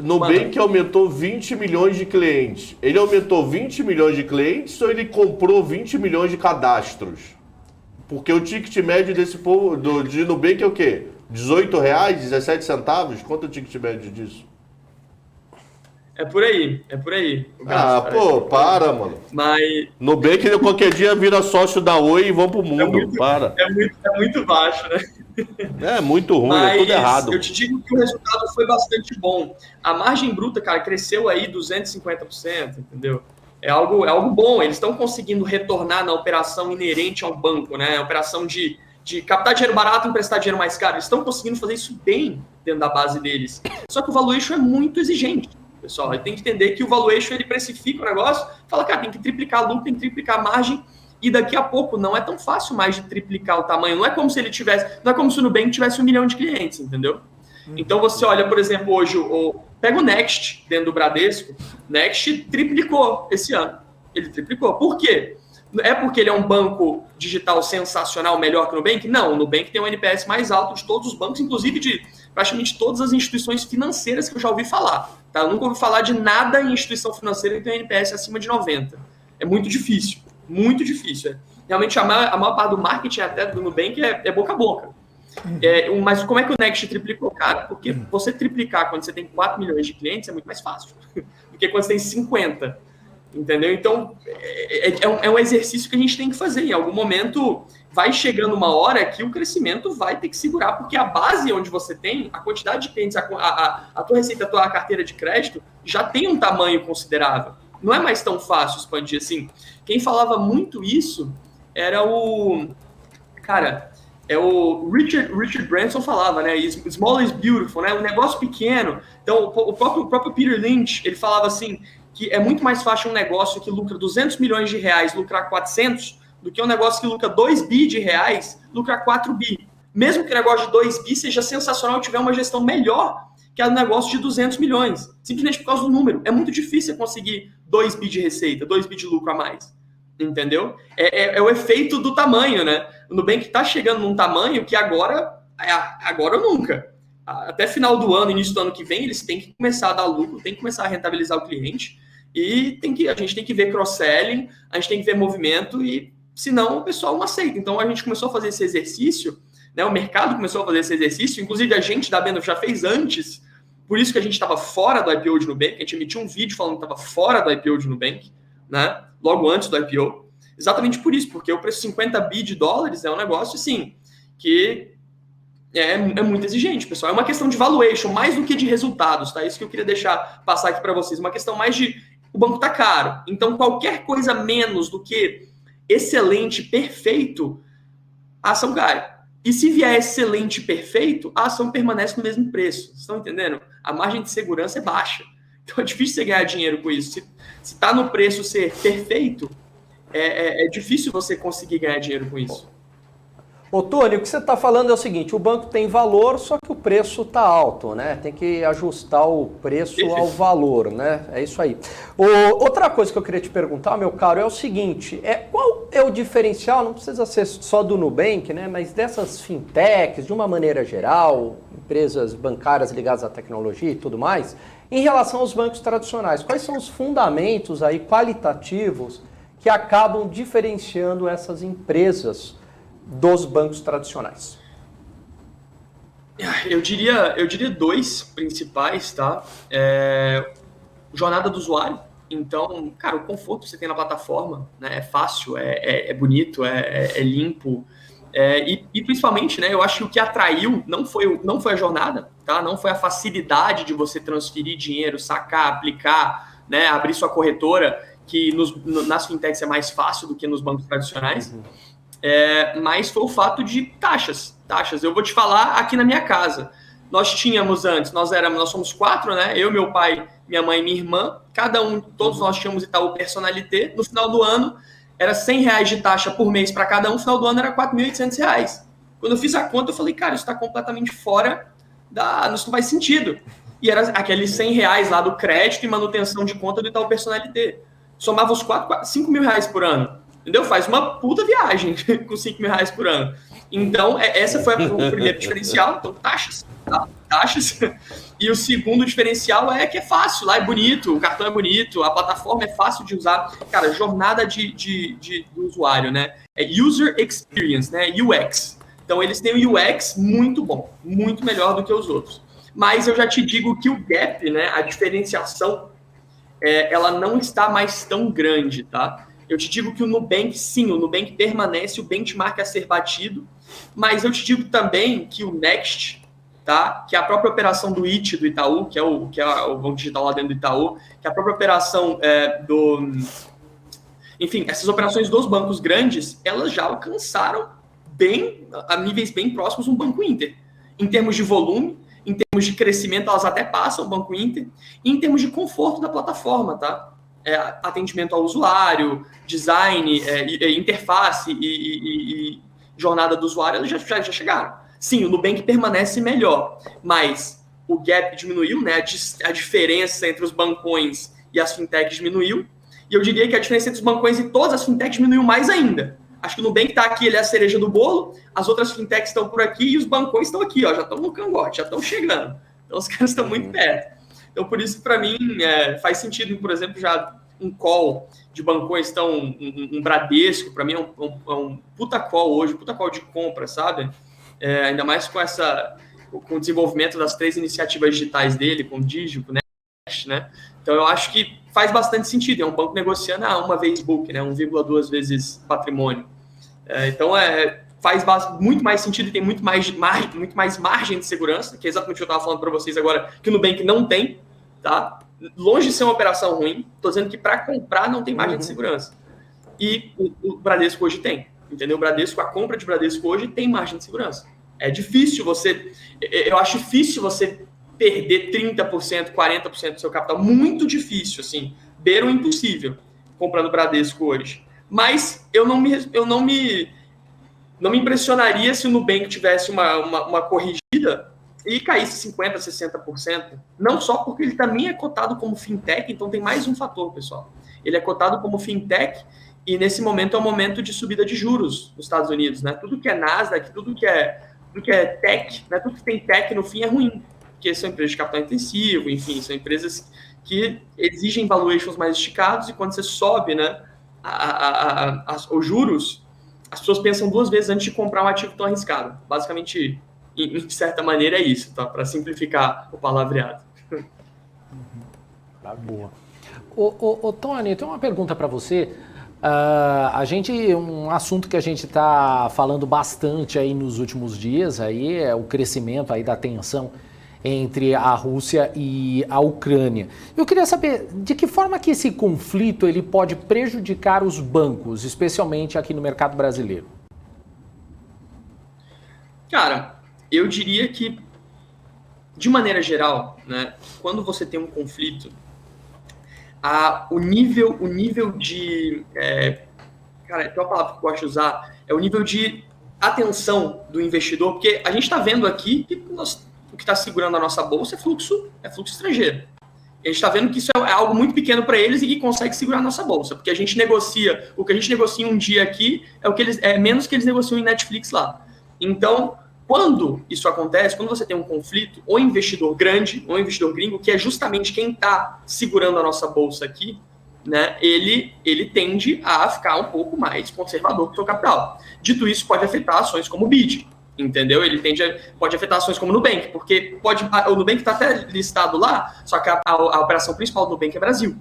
Nubank aumentou 20 milhões de clientes. Ele aumentou 20 milhões de clientes ou ele comprou 20 milhões de cadastros? Porque o ticket médio desse povo de Nubank é o quê? R$18, 17 centavos? Quanto é o ticket médio disso? É por aí. Para, mano. Mas... Nubank qualquer dia vira sócio da Oi e vão pro mundo. Para. É muito baixo, né? É muito ruim, é tudo errado. Eu te digo que o resultado foi bastante bom. A margem bruta, cara, cresceu aí 250%, entendeu? É algo bom. Eles estão conseguindo retornar na operação inerente ao banco, né? A operação de captar dinheiro barato e emprestar dinheiro mais caro. Eles estão conseguindo fazer isso bem dentro da base deles. Só que o valuation é muito exigente, pessoal. Ele tem que entender que o valuation, ele precifica o negócio, fala, cara, tem que triplicar lucro, tem que triplicar a margem, e daqui a pouco não é tão fácil mais de triplicar o tamanho. Não é como se o Nubank tivesse 1 milhão de clientes, entendeu? Então você olha, por exemplo, hoje, pega o Next dentro do Bradesco, Next triplicou esse ano. Ele triplicou. Por quê? É porque ele é um banco digital sensacional, melhor que o Nubank? Não, o Nubank tem o NPS mais alto de todos os bancos, inclusive de praticamente todas as instituições financeiras que eu já ouvi falar. Tá? Eu nunca ouvi falar de nada em instituição financeira que tem um NPS acima de 90. É muito difícil. Muito difícil. Realmente, a maior parte do marketing até do Nubank é boca a boca. Mas como é que o Next triplicou? Cara, porque você triplicar quando você tem 4 milhões de clientes é muito mais fácil do que quando você tem 50. Entendeu? Então, é um exercício que a gente tem que fazer. Em algum momento, vai chegando uma hora que o crescimento vai ter que segurar, porque a base onde você tem, a quantidade de clientes, a tua receita, a tua carteira de crédito, já tem um tamanho considerável. Não é mais tão fácil expandir assim. Quem falava muito isso era o Richard Branson falava, né? Small is beautiful, né? Um negócio pequeno. Então, o próprio Peter Lynch, ele falava assim, que é muito mais fácil um negócio que lucra 200 milhões de reais lucrar 400 do que um negócio que lucra 2 bi de reais lucrar 4 bi. Mesmo que o negócio de 2 bi seja sensacional e tiver uma gestão melhor que o negócio de 200 milhões. Simplesmente por causa do número. É muito difícil conseguir 2 bi de receita, 2 bi de lucro a mais. Entendeu? É o efeito do tamanho, né? O Nubank está chegando num tamanho que agora ou nunca. Até final do ano, início do ano que vem, eles têm que começar a dar lucro, têm que começar a rentabilizar o cliente e a gente tem que ver cross-selling, a gente tem que ver movimento e senão o pessoal não aceita. Então a gente começou a fazer esse exercício, né? O mercado começou a fazer esse exercício, inclusive a gente da Bendo já fez antes, por isso que a gente estava fora do IPO de Nubank, a gente emitiu um vídeo falando que estava fora do IPO de Nubank, né? Logo antes do IPO, exatamente por isso, porque o preço de 50 bi de dólares é um negócio assim, que é muito exigente, pessoal. É uma questão de valuation, mais do que de resultados, tá? Isso que eu queria deixar passar aqui para vocês. Uma questão mais de o banco tá caro. Então, qualquer coisa menos do que excelente, perfeito, a ação cai. E se vier excelente, perfeito, a ação permanece no mesmo preço. Vocês estão entendendo? A margem de segurança é baixa. Então, é difícil você ganhar dinheiro com isso. Se tá no preço ser perfeito, é difícil você conseguir ganhar dinheiro com isso. Ô, Tony, o que você está falando é o seguinte, o banco tem valor, só que o preço está alto, né? Tem que ajustar o preço ao valor, né? É isso aí. Outra coisa que eu queria te perguntar, meu caro, é o seguinte, qual é o diferencial, não precisa ser só do Nubank, né? Mas dessas fintechs, de uma maneira geral, empresas bancárias ligadas à tecnologia e tudo mais, em relação aos bancos tradicionais, quais são os fundamentos aí qualitativos que acabam diferenciando essas empresas dos bancos tradicionais? Eu diria dois principais, tá? Jornada do usuário. Então, cara, o conforto que você tem na plataforma, né? É fácil, é bonito, é limpo. E principalmente, né? Eu acho que o que atraiu não foi a jornada, tá? Não foi a facilidade de você transferir dinheiro, sacar, aplicar, né? Abrir sua corretora, que nas fintechs é mais fácil do que nos bancos tradicionais. Mas foi o fato de taxas. Eu vou te falar aqui na minha casa. Nós tínhamos antes, nós somos 4, né? Eu, meu pai, minha mãe e minha irmã. Todos nós tínhamos Itaú Personalité. No final do ano, era R$100 de taxa por mês para cada um. No final do ano, era R$4.800. Quando eu fiz a conta, eu falei, cara, isso está completamente fora isso não faz sentido. E era aqueles R$100 lá do crédito e manutenção de conta do Itaú Personalité. Somava os 5 mil reais por ano. Entendeu? Faz uma puta viagem com 5 mil reais por ano. Então, essa foi o primeiro diferencial. Então, taxas. Tá? Taxas. E o segundo diferencial é que é fácil. Lá é bonito, o cartão é bonito, a plataforma é fácil de usar. Cara, jornada do usuário, né? É User Experience, né? UX. Então, eles têm um UX muito bom, muito melhor do que os outros. Mas eu já te digo que o gap, né? A diferenciação, ela não está mais tão grande, tá? Eu te digo que o Nubank, sim, o Nubank permanece o benchmark a ser batido, mas eu te digo também que o Next, tá? Que é a própria operação do IT do Itaú, que é o banco digital lá dentro do Itaú, que é a própria operação Enfim, essas operações dos bancos grandes, elas já alcançaram a níveis bem próximos um Banco Inter. Em termos de volume, em termos de crescimento, elas até passam o Banco Inter, e em termos de conforto da plataforma, tá? Atendimento ao usuário, design, interface e jornada do usuário, eles já chegaram. Sim, o Nubank permanece melhor, mas o gap diminuiu, né? A diferença entre os bancões e as fintechs diminuiu, e eu diria que a diferença entre os bancões e todas as fintechs diminuiu mais ainda. Acho que o Nubank está aqui, ele é a cereja do bolo, as outras fintechs estão por aqui e os bancões estão aqui, ó, já estão no cangote, já estão chegando. Então os caras estão muito perto. Então, por isso, para mim, faz sentido, por exemplo, já um call de bancões, então, um Bradesco, para mim é um puta call hoje, puta call de compra, sabe? Ainda mais com o desenvolvimento das 3 iniciativas digitais dele, com o Digio, com o Next, né? Então, eu acho que faz bastante sentido. É um banco negociando uma vez book, né? 1,2 vezes patrimônio. Então, faz muito mais sentido e tem muito mais margem de segurança, que é exatamente o que eu estava falando para vocês agora, que o Nubank não tem, tá? Longe de ser uma operação ruim, estou dizendo que para comprar não tem margem de segurança. E o Bradesco hoje tem, entendeu? A compra de Bradesco hoje tem margem de segurança. É difícil eu acho difícil você perder 30%, 40% do seu capital, muito difícil, assim, beira o impossível, comprando Bradesco hoje. Mas eu não me impressionaria se o Nubank tivesse uma corrigida e caísse 50%, 60%. Não só porque ele também é cotado como fintech, então tem mais um fator, pessoal. Ele é cotado como fintech e nesse momento é um momento de subida de juros nos Estados Unidos, né? Tudo que é Nasdaq, tudo que é tech, né? Tudo que tem tech no fim é ruim, porque são empresas de capital intensivo, enfim, são empresas que exigem valuations mais esticados e quando você sobe, né, os juros, as pessoas pensam 2 vezes antes de comprar um ativo tão arriscado. Basicamente, de certa maneira, é isso, tá? Para simplificar o palavreado. Tá boa. Ô, Tony, tem uma pergunta para você. Um assunto que a gente está falando bastante aí nos últimos dias aí é o crescimento aí da tensão entre a Rússia e a Ucrânia. Eu queria saber de que forma que esse conflito ele pode prejudicar os bancos, especialmente aqui no mercado brasileiro. Cara, eu diria que, de maneira geral, né, quando você tem um conflito, o nível de... cara, tem uma palavra que eu gosto de usar, é o nível de atenção do investidor, porque a gente está vendo aqui que o que está segurando a nossa bolsa é fluxo estrangeiro. A gente está vendo que isso é algo muito pequeno para eles e que consegue segurar a nossa bolsa, porque a gente negocia, o que a gente negocia um dia aqui é menos que eles negociam em Netflix lá. Então, quando isso acontece, quando você tem um conflito, ou investidor grande, ou investidor gringo, que é justamente quem está segurando a nossa bolsa aqui, né, ele tende a ficar um pouco mais conservador com o seu capital. Dito isso, pode afetar ações como o BID, entendeu? Ele pode afetar ações como o Nubank, porque o Nubank está até listado lá, só que a operação principal do Nubank é Brasil.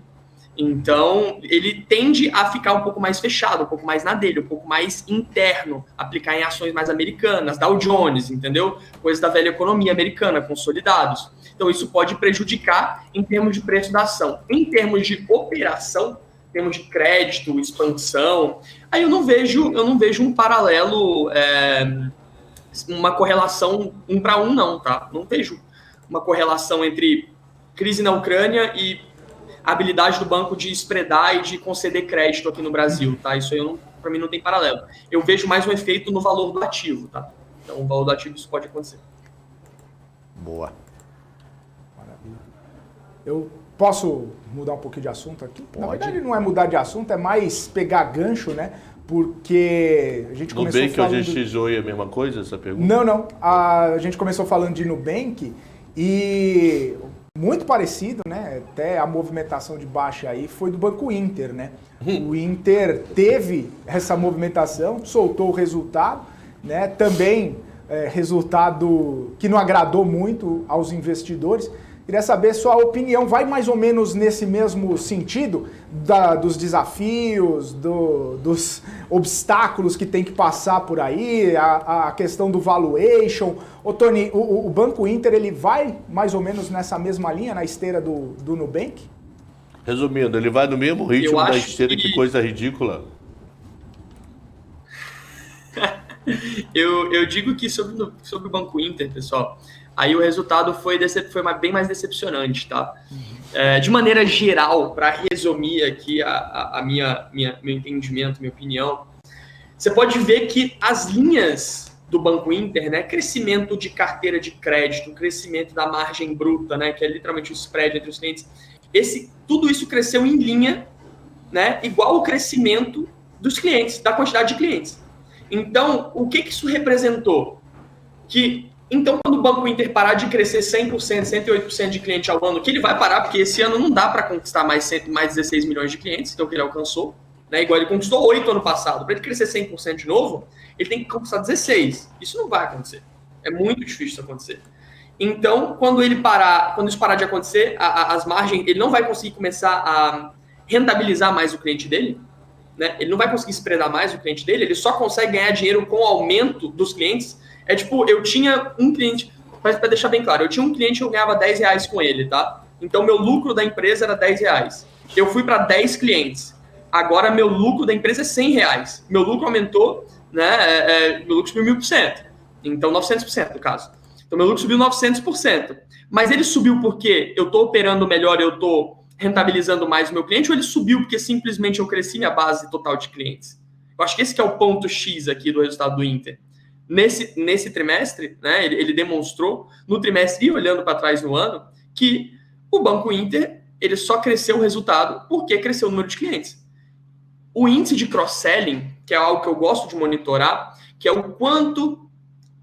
Então, ele tende a ficar um pouco mais fechado, um pouco mais na dele, um pouco mais interno, aplicar em ações mais americanas, Dow Jones, entendeu? Coisas da velha economia americana, consolidados. Então, isso pode prejudicar em termos de preço da ação. Em termos de operação, em termos de crédito, expansão, aí eu não vejo um paralelo, uma correlação 1 para 1, não, tá? Não vejo uma correlação entre crise na Ucrânia e a habilidade do banco de spreadar e de conceder crédito aqui no Brasil, tá? Isso aí, para mim, não tem paralelo. Eu vejo mais um efeito no valor do ativo, tá? Então, o valor do ativo, isso pode acontecer. Boa. Maravilha. Eu posso mudar um pouquinho de assunto aqui? Pode. Na verdade, não é mudar de assunto, é mais pegar gancho, né? Porque a gente começou Nubank falando... ou GXO é a mesma coisa, essa pergunta? Não. A gente começou falando de Nubank e... muito parecido, né? Até a movimentação de baixa aí foi do Banco Inter, né? O Inter teve essa movimentação, soltou o resultado, né? Também resultado que não agradou muito aos investidores. Queria saber sua opinião, vai mais ou menos nesse mesmo sentido dos desafios, dos obstáculos que tem que passar por aí, a questão do valuation. Ô Tony, o Banco Inter, ele vai mais ou menos nessa mesma linha, na esteira do Nubank? Resumindo, ele vai no mesmo ritmo da esteira, que coisa ridícula. Eu digo que sobre o Banco Inter, pessoal, aí o resultado foi bem mais decepcionante, tá? De maneira geral, para resumir aqui meu entendimento, minha opinião, você pode ver que as linhas do Banco Inter, né, crescimento de carteira de crédito, crescimento da margem bruta, né, que é literalmente o spread entre os clientes, tudo isso cresceu em linha, né, igual o crescimento dos clientes, da quantidade de clientes. Então, o que isso representou? Então, quando o Banco Inter parar de crescer 100%, 108% de cliente ao ano, que ele vai parar, porque esse ano não dá para conquistar mais 16 milhões de clientes, que é o que ele alcançou, né? Igual ele conquistou 8 ano passado. Para ele crescer 100% de novo, ele tem que conquistar 16. Isso não vai acontecer. É muito difícil isso acontecer. Então, quando isso parar de acontecer, as margens, ele não vai conseguir começar a rentabilizar mais o cliente dele, né? Ele não vai conseguir spreadar mais o cliente dele, ele só consegue ganhar dinheiro com o aumento dos clientes. É tipo, eu tinha um cliente, para deixar bem claro, eu tinha um cliente que eu ganhava R$10 com ele, tá? Então, meu lucro da empresa era R$10. Eu fui para 10 clientes. Agora, meu lucro da empresa é R$100. Meu lucro aumentou, né? Meu lucro subiu 1000%. Então, 900% no caso. Então, meu lucro subiu 900%. Mas ele subiu porque eu estou operando melhor, eu estou rentabilizando mais o meu cliente, ou ele subiu porque simplesmente eu cresci minha base total de clientes? Eu acho que esse que é o ponto X aqui do resultado do Inter. Nesse trimestre, né, ele demonstrou, no trimestre e olhando para trás no ano, que o Banco Inter ele só cresceu o resultado porque cresceu o número de clientes. O índice de cross-selling, que é algo que eu gosto de monitorar, que é o quanto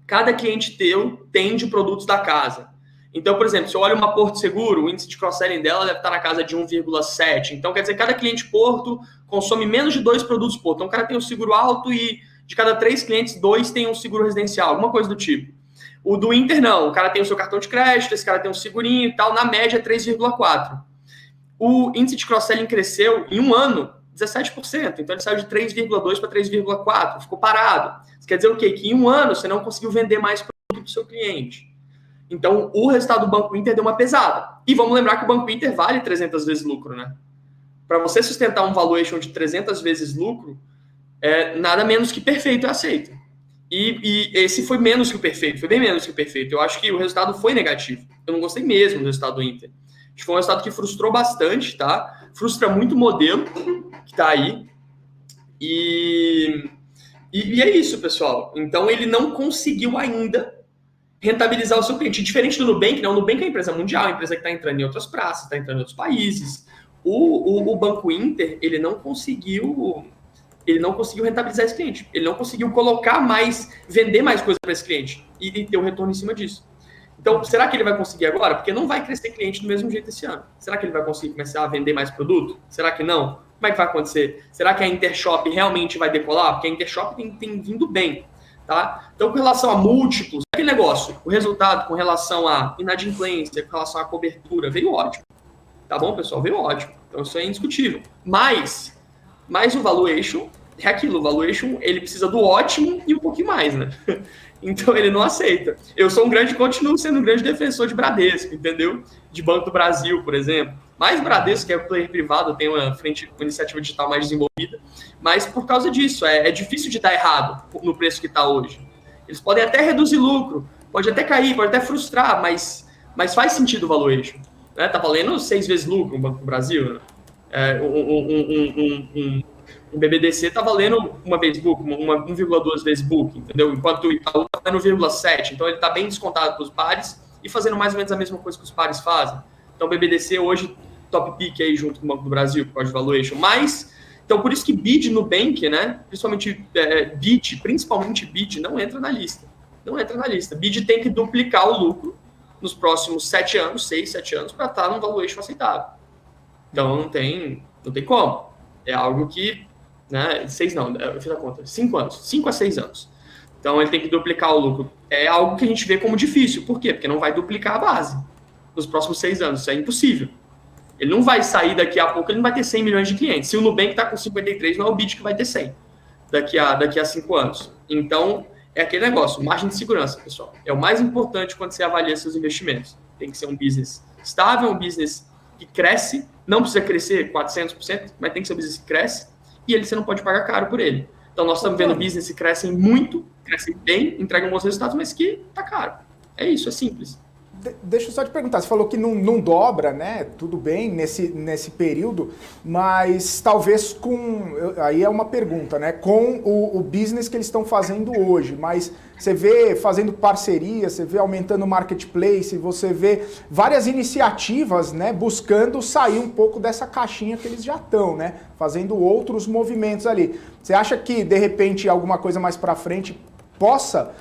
cada cliente teu tem de produtos da casa. Então, por exemplo, se eu olho uma Porto Seguro, o índice de cross-selling dela deve estar na casa de 1,7. Então, quer dizer, cada cliente Porto consome menos de 2 produtos Porto. Então, o cara tem um seguro alto e de cada 3 clientes, 2 tem um seguro residencial, alguma coisa do tipo. O do Inter, não. O cara tem o seu cartão de crédito, esse cara tem um segurinho e tal. Na média, é 3,4. O índice de cross-selling cresceu em um ano 17%. Então, ele saiu de 3,2 para 3,4. Ficou parado. Isso quer dizer o quê? Que em um ano você não conseguiu vender mais produto para o seu cliente. Então, o resultado do Banco Inter deu uma pesada. E vamos lembrar que o Banco Inter vale 300 vezes lucro, né? Para você sustentar um valuation de 300 vezes lucro, nada menos que perfeito é aceito. E esse foi menos que o perfeito, foi bem menos que o perfeito. Eu acho que o resultado foi negativo. Eu não gostei mesmo do resultado do Inter. Acho que foi um resultado que frustrou bastante, tá? Frustra muito o modelo que tá aí. E é isso, pessoal. Então, ele não conseguiu ainda rentabilizar o seu cliente. Diferente do Nubank, né? O Nubank é uma empresa mundial, uma empresa que está entrando em outras praças, está entrando em outros países. O Banco Inter, ele não conseguiu rentabilizar esse cliente. Ele não conseguiu vender mais coisa para esse cliente e ter um retorno em cima disso. Então, será que ele vai conseguir agora? Porque não vai crescer cliente do mesmo jeito esse ano. Será que ele vai conseguir começar a vender mais produto? Será que não? Como é que vai acontecer? Será que a Intershop realmente vai decolar? Porque a Intershop tem vindo bem. Tá? Então, com relação a múltiplos, aquele negócio, o resultado com relação à inadimplência, com relação à cobertura, veio ótimo. Tá bom, pessoal? Veio ótimo. Então, isso é indiscutível. Mas o valuation é aquilo. O valuation, ele precisa do ótimo e um pouquinho mais, né? Então, ele não aceita. Eu continuo sendo um grande defensor de Bradesco, entendeu? De Banco do Brasil, por exemplo. Mais Bradesco, que é o player privado, tem uma iniciativa digital mais desenvolvida. Mas por causa disso, é difícil de dar errado no preço que está hoje. Eles podem até reduzir lucro, pode até cair, pode até frustrar, mas faz sentido o valuation. Né? Tá valendo 6 vezes lucro no Banco do Brasil. Né? Um BBDC tá valendo uma vez book, 1,2 vezes book, entendeu? Enquanto o Itaú tá valendo 1,7. Então ele tá bem descontado para os pares e fazendo mais ou menos a mesma coisa que os pares fazem. Então o BBDC hoje top pick aí junto com o Banco do Brasil, por causa de valuation. Então por isso que BID no Nubank, né? Principalmente BID, não entra na lista. Não entra na lista. BID tem que duplicar o lucro nos próximos 6, 7 anos, para estar num valuation aceitável. Então não tem como. É algo que, né? 6 não, eu fiz a conta. 5 anos. 5 a 6 anos. Então ele tem que duplicar o lucro. É algo que a gente vê como difícil. Por quê? Porque não vai duplicar a base nos próximos 6 anos. Isso é impossível. Ele não vai sair daqui a pouco, ele não vai ter 100 milhões de clientes. Se o Nubank está com 53, não é o BID que vai ter 100 daqui a 5 anos. Então, é aquele negócio, margem de segurança, pessoal. É o mais importante quando você avalia seus investimentos. Tem que ser um business estável, um business que cresce, não precisa crescer 400%, mas tem que ser um business que cresce, e você não pode pagar caro por ele. Então, nós estamos vendo business que crescem muito, crescem bem, entregam bons resultados, mas que tá caro. É isso, é simples. Deixa eu só te perguntar, você falou que não dobra, né? Tudo bem nesse período, mas talvez aí é uma pergunta, né? Com o business que eles estão fazendo hoje, mas você vê fazendo parceria, você vê aumentando o marketplace, você vê várias iniciativas, né? Buscando sair um pouco dessa caixinha que eles já estão, né? Fazendo outros movimentos ali. Você acha que, de repente, alguma coisa mais para frente possa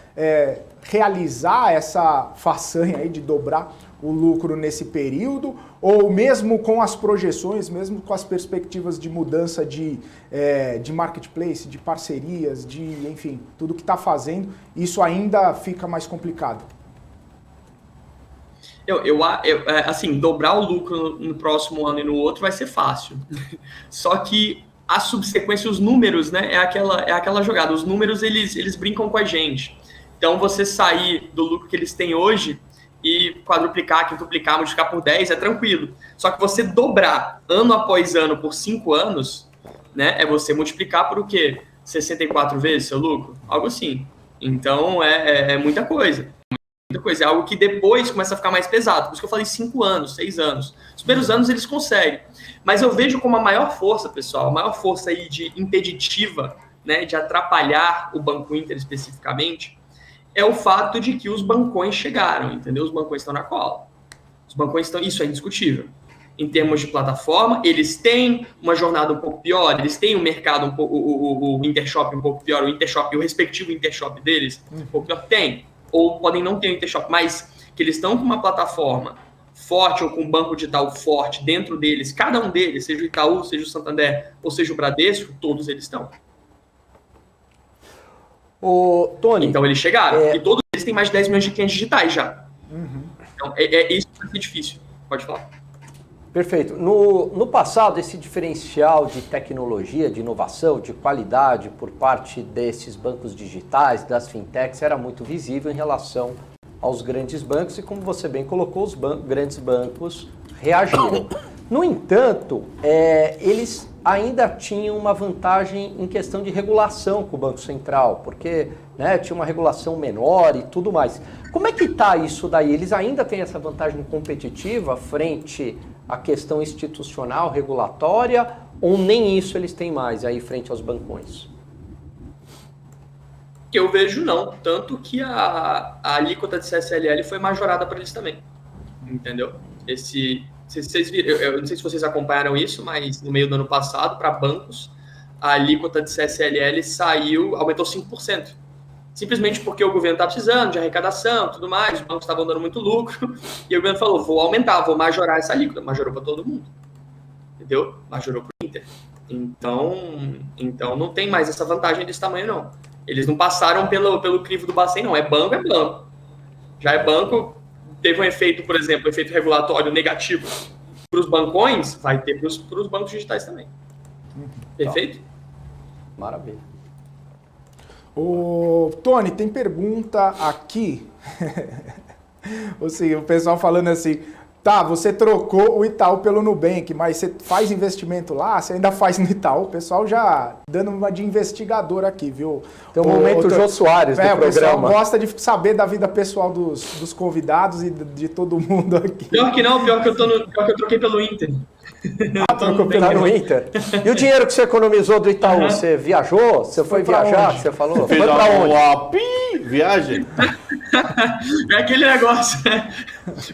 realizar essa façanha aí de dobrar o lucro nesse período, ou mesmo com as projeções, mesmo com as perspectivas de mudança de marketplace, de parcerias, enfim, tudo que está fazendo, isso ainda fica mais complicado? Assim, dobrar o lucro no próximo ano e no outro vai ser fácil. Só que a subsequência, os números, né, é aquela jogada. Os números, eles brincam com a gente. Então, você sair do lucro que eles têm hoje e quadruplicar, quintuplicar, multiplicar por 10 é tranquilo. Só que você dobrar ano após ano por 5 anos, né, é você multiplicar por o quê? 64 vezes seu lucro? Algo assim. Então, é muita coisa. Muita coisa. É algo que depois começa a ficar mais pesado. Por isso que eu falei 5 anos, 6 anos. Os primeiros anos eles conseguem. Mas eu vejo como a maior força, pessoal, a maior força aí de impeditiva, né, de atrapalhar o Banco Inter especificamente, é o fato de que os bancões chegaram, entendeu? Os bancões estão na cola. Os bancões estão, isso é indiscutível. Em termos de plataforma, eles têm uma jornada um pouco pior, eles têm um mercado um pouco, o Intershop um pouco pior, o respectivo Intershop deles um pouco pior, tem. Ou podem não ter o Intershop, mas que eles estão com uma plataforma forte ou com um banco digital forte dentro deles, cada um deles, seja o Itaú, seja o Santander ou seja o Bradesco, todos eles estão. Tony, então eles chegaram, e todos eles têm mais de 10 milhões de clientes digitais já. Então isso vai ser difícil, pode falar. Perfeito. No passado, esse diferencial de tecnologia, de inovação, de qualidade por parte desses bancos digitais, das fintechs, era muito visível em relação aos grandes bancos e, como você bem colocou, os grandes bancos reagiram. No entanto, eles ainda tinham uma vantagem em questão de regulação com o Banco Central, porque tinha uma regulação menor e tudo mais. Como é que está isso daí? Eles ainda têm essa vantagem competitiva frente à questão institucional, regulatória, ou nem isso eles têm mais aí frente aos bancões? Que eu vejo não, tanto que a alíquota de CSLL foi majorada para eles também, entendeu? Vocês viram, eu não sei se vocês acompanharam isso, mas no meio do ano passado, para bancos, a alíquota de CSLL aumentou 5%. Simplesmente porque o governo está precisando de arrecadação, tudo mais, os bancos estavam dando muito lucro, e o governo falou, vou aumentar, vou majorar essa alíquota. Majorou para todo mundo, entendeu? Majorou para o Inter. Então não tem mais essa vantagem desse tamanho, não. Eles não passaram pelo crivo do Bacen, não. É banco. Já é banco, teve um efeito, por exemplo, efeito regulatório negativo para os bancões, vai ter para os bancos digitais também. Perfeito? Maravilha. Tony, tem pergunta aqui. Ou seja, o pessoal falando assim, tá, você trocou o Itaú pelo Nubank, mas você faz investimento lá, você ainda faz no Itaú, o pessoal já dando uma de investigador aqui, viu? Tem um momento Jô Soares do programa. O pessoal gosta de saber da vida pessoal dos convidados e de todo mundo aqui. Pior que não, pior que eu troquei pelo Inter. Trocou pelo Inter. E o dinheiro que você economizou do Itaú, você viajou? Você foi viajar, que você falou? Foi pra onde? Viagem? É aquele negócio, né?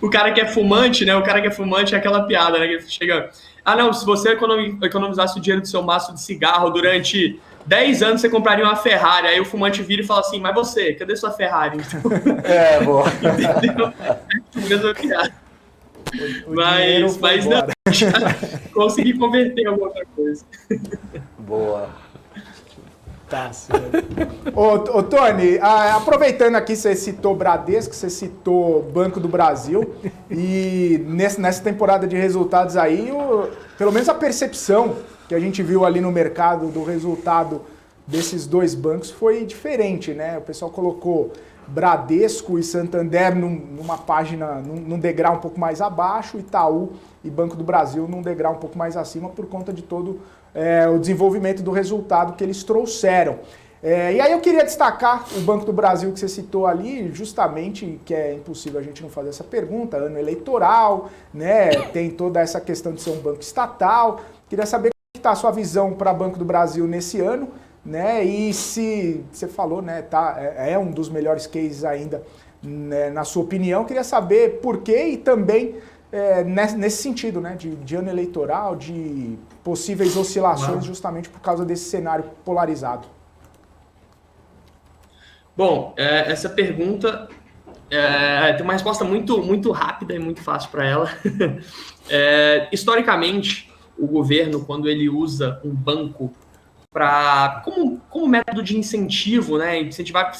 O cara que é fumante, né? O cara que é fumante é aquela piada, né? Que chega... não, se você economizasse o dinheiro do seu maço de cigarro durante 10 anos, você compraria uma Ferrari. Aí o fumante vira e fala assim, mas você, cadê sua Ferrari? Então, boa. Entendeu? É a mesma piada. Mas não, consegui converter alguma outra coisa. Boa. Tá certo. Ô Tony, aproveitando aqui, você citou Bradesco, você citou Banco do Brasil, e nessa temporada de resultados aí, pelo menos a percepção que a gente viu ali no mercado do resultado desses dois bancos foi diferente, né? O pessoal colocou Bradesco e Santander numa página, num degrau um pouco mais abaixo, Itaú e Banco do Brasil num degrau um pouco mais acima por conta de todo o desenvolvimento do resultado que eles trouxeram. E aí eu queria destacar o Banco do Brasil que você citou ali, justamente, que é impossível a gente não fazer essa pergunta, ano eleitoral, né? Tem toda essa questão de ser um banco estatal. Queria saber como está a sua visão para Banco do Brasil nesse ano, né? E se você falou, né, é um dos melhores cases ainda, né, na sua opinião, queria saber por quê e também nesse sentido, né, de ano eleitoral, de possíveis oscilações justamente por causa desse cenário polarizado. Bom, essa pergunta tem uma resposta muito rápida e muito fácil para ela. Historicamente, o governo, quando ele usa um banco como método de incentivo, né? Incentivar que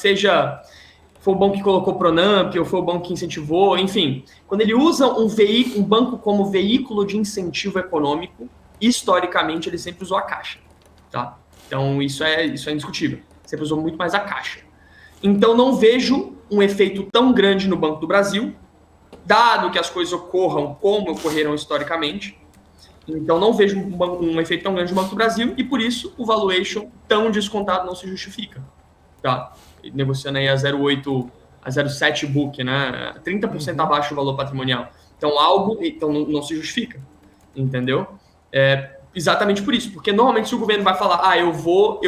foi o banco que colocou Pronamp, ou foi o banco que incentivou, enfim. Quando ele usa um banco como veículo de incentivo econômico, historicamente ele sempre usou a Caixa, tá? Então isso é indiscutível. Sempre usou muito mais a Caixa. Então não vejo um efeito tão grande no Banco do Brasil, dado que as coisas ocorram como ocorreram historicamente. Então não vejo um efeito tão grande no Banco do Brasil e por isso o valuation tão descontado não se justifica. Tá? Negociando aí a 0,7 book, né? 30% abaixo do valor patrimonial. Então não se justifica. Entendeu? Exatamente por isso. Porque normalmente se o governo vai falar, eu vou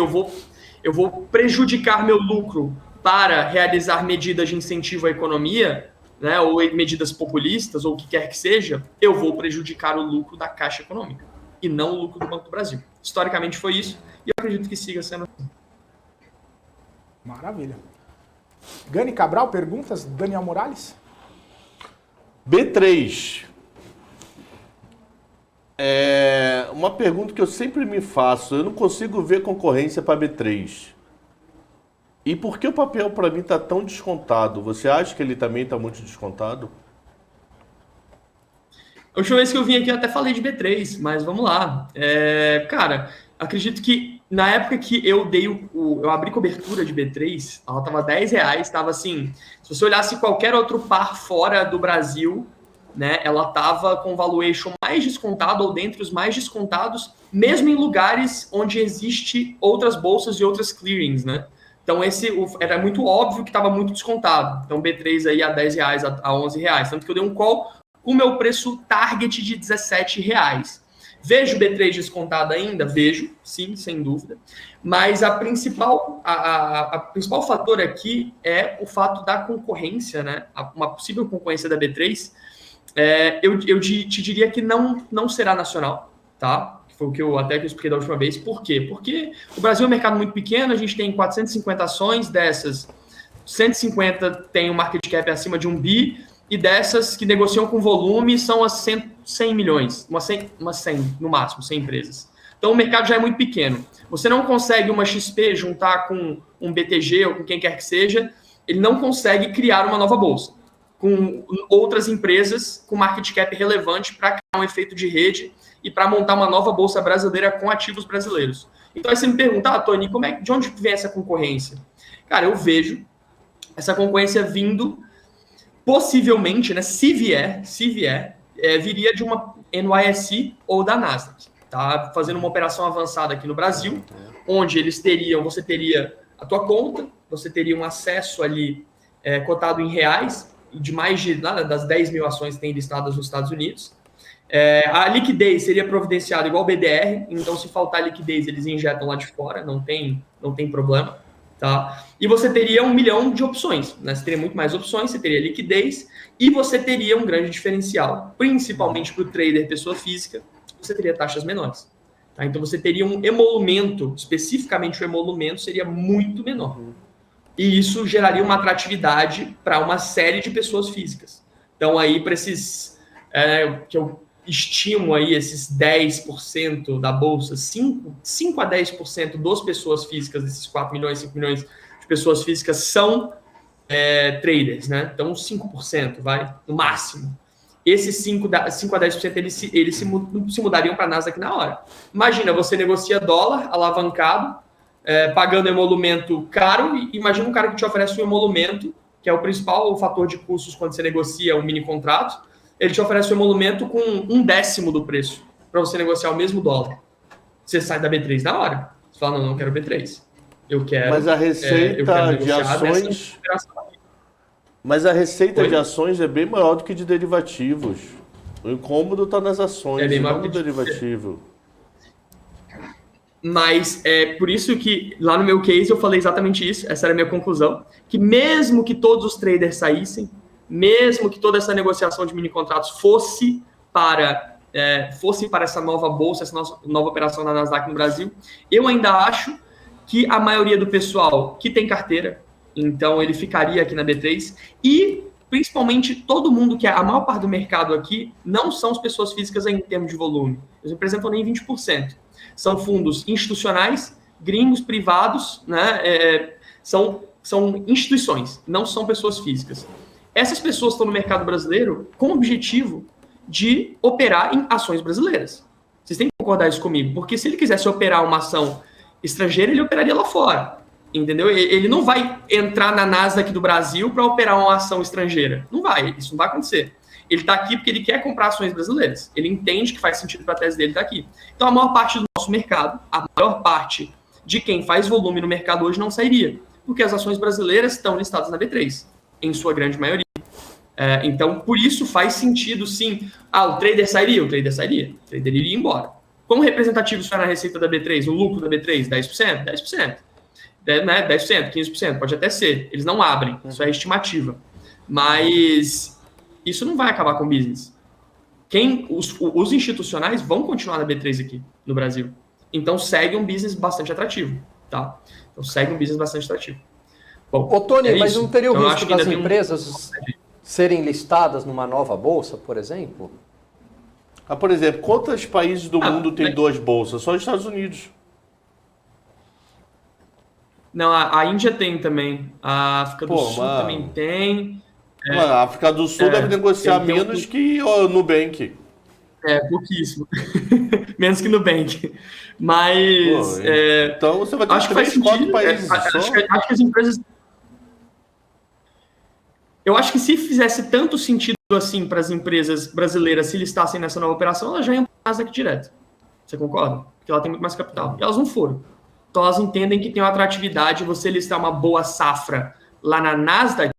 prejudicar meu lucro para realizar medidas de incentivo à economia, né, ou medidas populistas, ou o que quer que seja, eu vou prejudicar o lucro da Caixa Econômica e não o lucro do Banco do Brasil. Historicamente foi isso e eu acredito que siga sendo assim. Maravilha. Gani Cabral, perguntas? Daniel Morales? B3. Uma pergunta que eu sempre me faço. Eu não consigo ver concorrência para B3. E por que o papel para mim está tão descontado? Você acha que ele também está muito descontado? A última vez que eu vim aqui eu até falei de B3, mas vamos lá. Cara, acredito que na época que eu eu abri cobertura de B3, ela estava R$10, estava assim, se você olhasse qualquer outro par fora do Brasil, né, ela estava com valuation mais descontado ou dentre os mais descontados, mesmo em lugares onde existe outras bolsas e outras clearings, né? Então era muito óbvio que estava muito descontado. Então B3 aí a R$10, a R$11, tanto que eu dei um call com o meu preço target de R$17. Vejo B3 descontado ainda? Vejo, sim, sem dúvida. Mas a principal fator aqui é o fato da concorrência, né? Uma possível concorrência da B3. Eu te diria que não será nacional, tá? Que foi o que eu expliquei da última vez. Por quê? Porque o Brasil é um mercado muito pequeno, a gente tem 450 ações, dessas 150 tem um market cap acima de 1 bi, e dessas que negociam com volume são as 100 milhões, umas 100 no máximo, 100 empresas. Então o mercado já é muito pequeno. Você não consegue uma XP juntar com um BTG ou com quem quer que seja, ele não consegue criar uma nova bolsa com outras empresas com market cap relevante para criar um efeito de rede e para montar uma nova bolsa brasileira com ativos brasileiros. Então aí você me pergunta, Tony, de onde vem essa concorrência? Cara, eu vejo essa concorrência vindo possivelmente, né, se vier, viria de uma NYSE ou da Nasdaq, tá? Fazendo uma operação avançada aqui no Brasil, onde você teria a tua conta, você teria um acesso ali cotado em reais, de mais das 10 mil ações que tem listadas nos Estados Unidos. A liquidez seria providenciada igual o BDR, então se faltar liquidez, eles injetam lá de fora, não tem problema. Tá? E você teria 1 milhão de opções, né? Você teria muito mais opções, você teria liquidez e você teria um grande diferencial, principalmente para o trader pessoa física, você teria taxas menores. Tá? Então você teria um emolumento, especificamente o emolumento seria muito menor. E isso geraria uma atratividade para uma série de pessoas físicas. Então aí para esses, que eu estimo aí esses 10% da bolsa, 5 a 10% das pessoas físicas, desses 4 milhões, 5 milhões de pessoas físicas são traders, né? Então 5%, vai, no máximo. Esses 5 a 10% eles se mudariam para a Nasdaq na hora. Imagina, você negocia dólar alavancado, pagando emolumento caro, e imagina um cara que te oferece um emolumento, que é o principal fator de custos quando você negocia um mini contrato, ele te oferece um emolumento com 1/10 do preço para você negociar o mesmo dólar. Você sai da B3 na hora. Você fala, não quero B3. Eu quero. Mas a receita de ações. Mas a receita de ações é bem maior do que de derivativos. O incômodo está nas ações, não no derivativo. Mas é por isso que lá no meu case eu falei exatamente isso. Essa era a minha conclusão. Que mesmo que todos os traders saíssem, mesmo que toda essa negociação de mini contratos fosse para essa nova bolsa, essa nova operação na Nasdaq no Brasil, eu ainda acho que a maioria do pessoal que tem carteira, então ele ficaria aqui na B3, e principalmente todo mundo a maior parte do mercado aqui não são as pessoas físicas em termos de volume, eles não representam nem 20%. São fundos institucionais, gringos, privados, né? São instituições, não são pessoas físicas. Essas pessoas estão no mercado brasileiro com o objetivo de operar em ações brasileiras. Vocês têm que concordar isso comigo, porque se ele quisesse operar uma ação estrangeira, ele operaria lá fora, entendeu? Ele não vai entrar na Nasdaq do Brasil para operar uma ação estrangeira. Não vai, isso não vai acontecer. Ele está aqui porque ele quer comprar ações brasileiras. Ele entende que faz sentido para a tese dele estar aqui. Então, a maior parte do nosso mercado, a maior parte de quem faz volume no mercado hoje não sairia, porque as ações brasileiras estão listadas na B3, em sua grande maioria. Então, por isso faz sentido, sim. O trader sairia? O trader iria embora. Quão representativos foi na receita da B3, o lucro da B3? 10%? 10%. 10%, 15%, pode até ser. Eles não abrem, isso é estimativa. Mas isso não vai acabar com o business. Os institucionais vão continuar na B3 aqui no Brasil. Então, segue um business bastante atrativo. Tá? Então, segue um business bastante atrativo. Bom, Ô, Tony, mas isso. não teria o então, risco das empresas... serem listadas numa nova bolsa, por exemplo? Por exemplo, quantos países do mundo tem 2 bolsas? Só os Estados Unidos. Não, a Índia tem também. A África do Sul mano. também tem. Mano, a África do Sul deve negociar menos que o Nubank. Pouquíssimo. Menos que Nubank. Mas... então você vai ter acho que faz 3, 4 sentido. países só. Acho que as empresas... Eu acho que se fizesse tanto sentido assim para as empresas brasileiras se listassem nessa nova operação, elas já iam para a Nasdaq direto. Você concorda? Porque ela tem muito mais capital. E elas não foram. Então elas entendem que tem uma atratividade você listar uma boa safra lá na Nasdaq,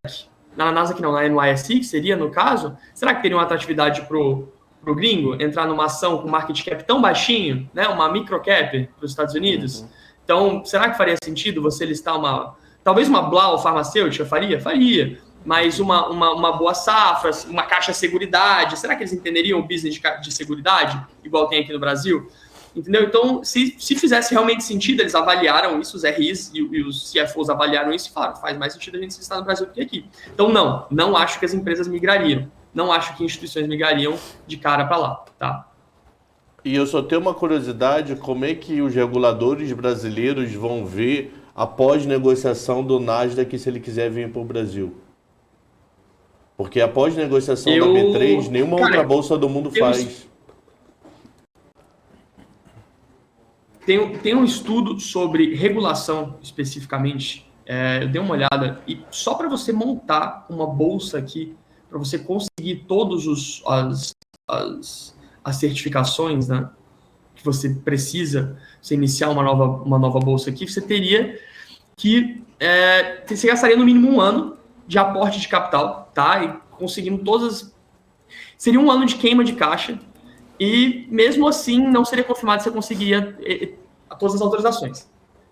na Nasdaq não, na NYSE, que seria no caso, será que teria uma atratividade pro gringo entrar numa ação com market cap tão baixinho, né, uma microcap para os Estados Unidos? Então, será que faria sentido você listar talvez uma Blau farmacêutica? Faria. Mas uma boa safra, uma caixa seguridade, será que eles entenderiam o business de seguridade, igual tem aqui no Brasil? Entendeu? Então, se fizesse realmente sentido, eles avaliaram isso, os RIs e os CFOs avaliaram isso e falaram, faz mais sentido a gente se listar no Brasil do que aqui. Então, não acho que as empresas migrariam. Não acho que instituições migrariam de cara para lá, tá? E eu só tenho uma curiosidade, como é que os reguladores brasileiros vão ver a pós-negociação do Nasdaq se ele quiser vir para o Brasil? Porque a pós-negociação da B3, nenhuma outra bolsa do mundo faz. Tem um estudo sobre regulação, especificamente. Eu dei uma olhada. E só para você montar uma bolsa aqui, para você conseguir todas as certificações, né, que você precisa, você iniciar uma nova bolsa aqui, você teria que... você gastaria no mínimo 1 ano de aporte de capital, tá? E conseguindo seria 1 ano de queima de caixa. E mesmo assim, não seria confirmado se você conseguiria todas as autorizações.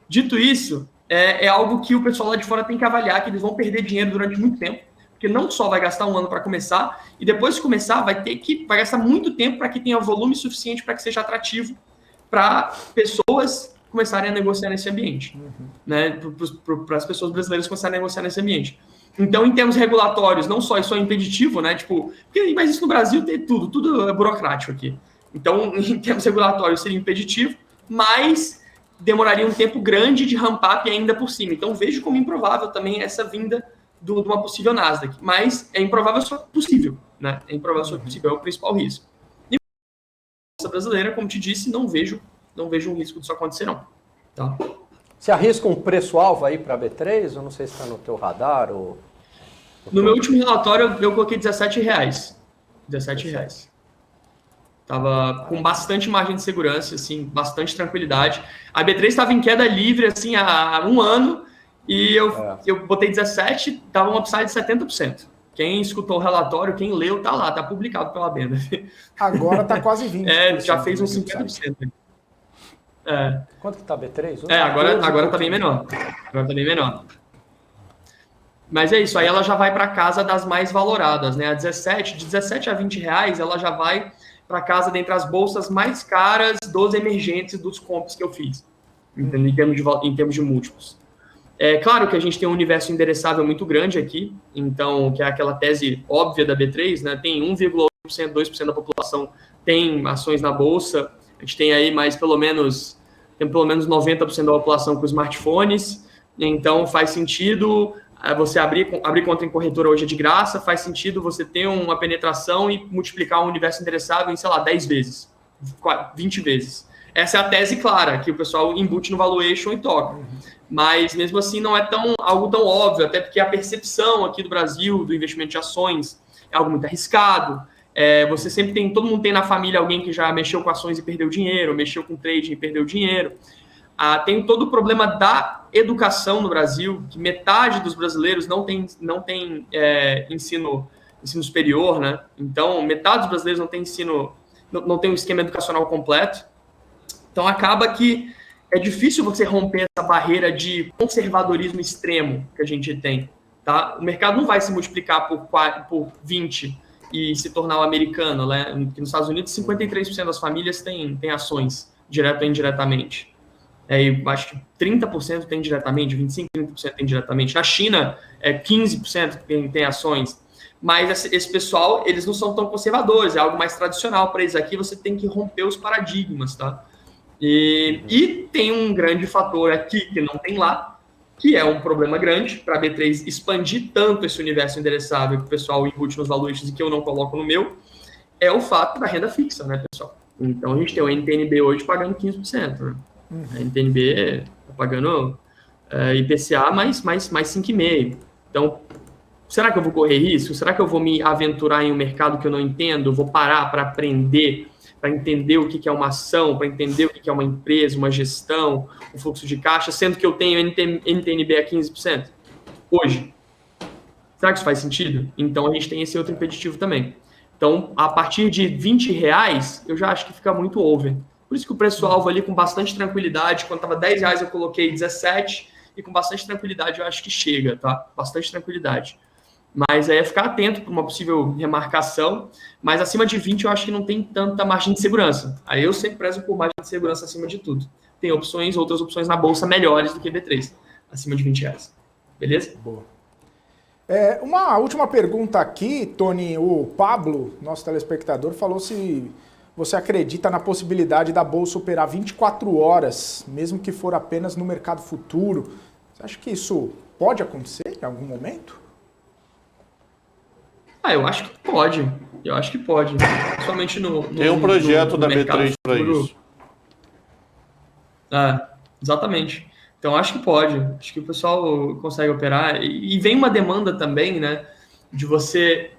Dito isso, é algo que o pessoal lá de fora tem que avaliar, que eles vão perder dinheiro durante muito tempo, porque não só vai gastar 1 ano para começar, e depois de começar, vai gastar muito tempo para que tenha volume suficiente para que seja atrativo para pessoas começarem a negociar nesse ambiente, né? Para as pessoas brasileiras começarem a negociar nesse ambiente. Então, em termos regulatórios, não só isso é impeditivo, né? Mas isso no Brasil tem tudo é burocrático aqui. Então, em termos regulatórios, seria impeditivo, mas demoraria um tempo grande de ramp-up ainda por cima. Então, vejo como improvável também essa vinda de uma possível Nasdaq. Mas é improvável só que possível, né? É improvável só que possível, é o principal risco. E a brasileira, como te disse, não vejo um risco disso acontecer, não. Tá? Você arrisca um preço-alvo aí para a B3? Eu não sei se está no teu radar ou... No meu último relatório, eu coloquei R$17. R$17. Tava com bastante margem de segurança, assim, bastante tranquilidade. A B3 estava em queda livre, assim, há 1 ano, e eu botei 17, dava um upside de 70%. Quem escutou o relatório, quem leu, tá lá, tá publicado pela Benda. Agora tá quase 20%. Já fez uns 50%. Quanto que tá B3? Agora tá bem menor. Agora tá bem menor. Mas é isso, aí ela já vai para casa das mais valoradas, né? De 17 a 20 reais, ela já vai para casa dentre as bolsas mais caras dos emergentes dos comps que eu fiz, entendeu? Em termos de múltiplos. É claro que a gente tem um universo endereçável muito grande aqui, então, que é aquela tese óbvia da B3, né? Tem 1,8%, 2% da população tem ações na bolsa, a gente tem aí pelo menos 90% da população com smartphones, então faz sentido você abrir conta em corretora hoje é de graça, faz sentido você ter uma penetração e multiplicar o universo endereçável em, 10 vezes, 20 vezes. Essa é a tese clara, que o pessoal embute no valuation e toca. Mas, mesmo assim, não é algo tão óbvio, até porque a percepção aqui do Brasil do investimento de ações é algo muito arriscado. Você sempre todo mundo tem na família alguém que já mexeu com ações e perdeu dinheiro, mexeu com trading e perdeu dinheiro. Tem todo o problema da educação no Brasil, que metade dos brasileiros não tem ensino superior, né? Então, metade dos brasileiros não tem não tem um esquema educacional completo. Então, acaba que é difícil você romper essa barreira de conservadorismo extremo que a gente tem, tá? O mercado não vai se multiplicar por 20 e se tornar o americano, né? Nos Estados Unidos, 53% das famílias têm ações, direto ou indiretamente. Eu acho que 30% tem diretamente, 25%, 30% tem diretamente. Na China, 15% tem ações. mas esse pessoal, eles não são tão conservadores, é algo mais tradicional para eles. Aqui você tem que romper os paradigmas, tá? E tem um grande fator aqui que não tem lá, que é um problema grande para a B3 expandir tanto esse universo endereçável que o pessoal embute nos valuations e que eu não coloco no meu, é o fato da renda fixa, né, pessoal? Então a gente tem o NTNB hoje pagando 15%, né? A NTNB está pagando IPCA mais 5,5%. Então, será que eu vou correr risco? Será que eu vou me aventurar em um mercado que eu não entendo? Vou parar para aprender, para entender o que é uma ação, para entender o que é uma empresa, uma gestão, um fluxo de caixa, sendo que eu tenho NTNB a 15% hoje? Será que isso faz sentido? Então, a gente tem esse outro impeditivo também. Então, a partir de R$20, eu já acho que fica muito over. Por isso que o preço-alvo ali, com bastante tranquilidade, quando estava R$10 eu coloquei 17, e com bastante tranquilidade eu acho que chega, tá? Bastante tranquilidade. Mas aí é ficar atento para uma possível remarcação, mas acima de 20 eu acho que não tem tanta margem de segurança. Aí eu sempre prezo por margem de segurança acima de tudo. Tem outras opções na bolsa melhores do que B3, acima de R$20. Beleza? Boa. Uma última pergunta aqui, Tony. O Pablo, nosso telespectador, falou se você acredita na possibilidade da bolsa operar 24 horas, mesmo que for apenas no mercado futuro. Você acha que isso pode acontecer em algum momento? Eu acho que pode. Eu acho que pode. Principalmente no Tem um projeto da B3 para isso. Exatamente. Então, acho que pode. Acho que o pessoal consegue operar. E vem uma demanda também, né? De você...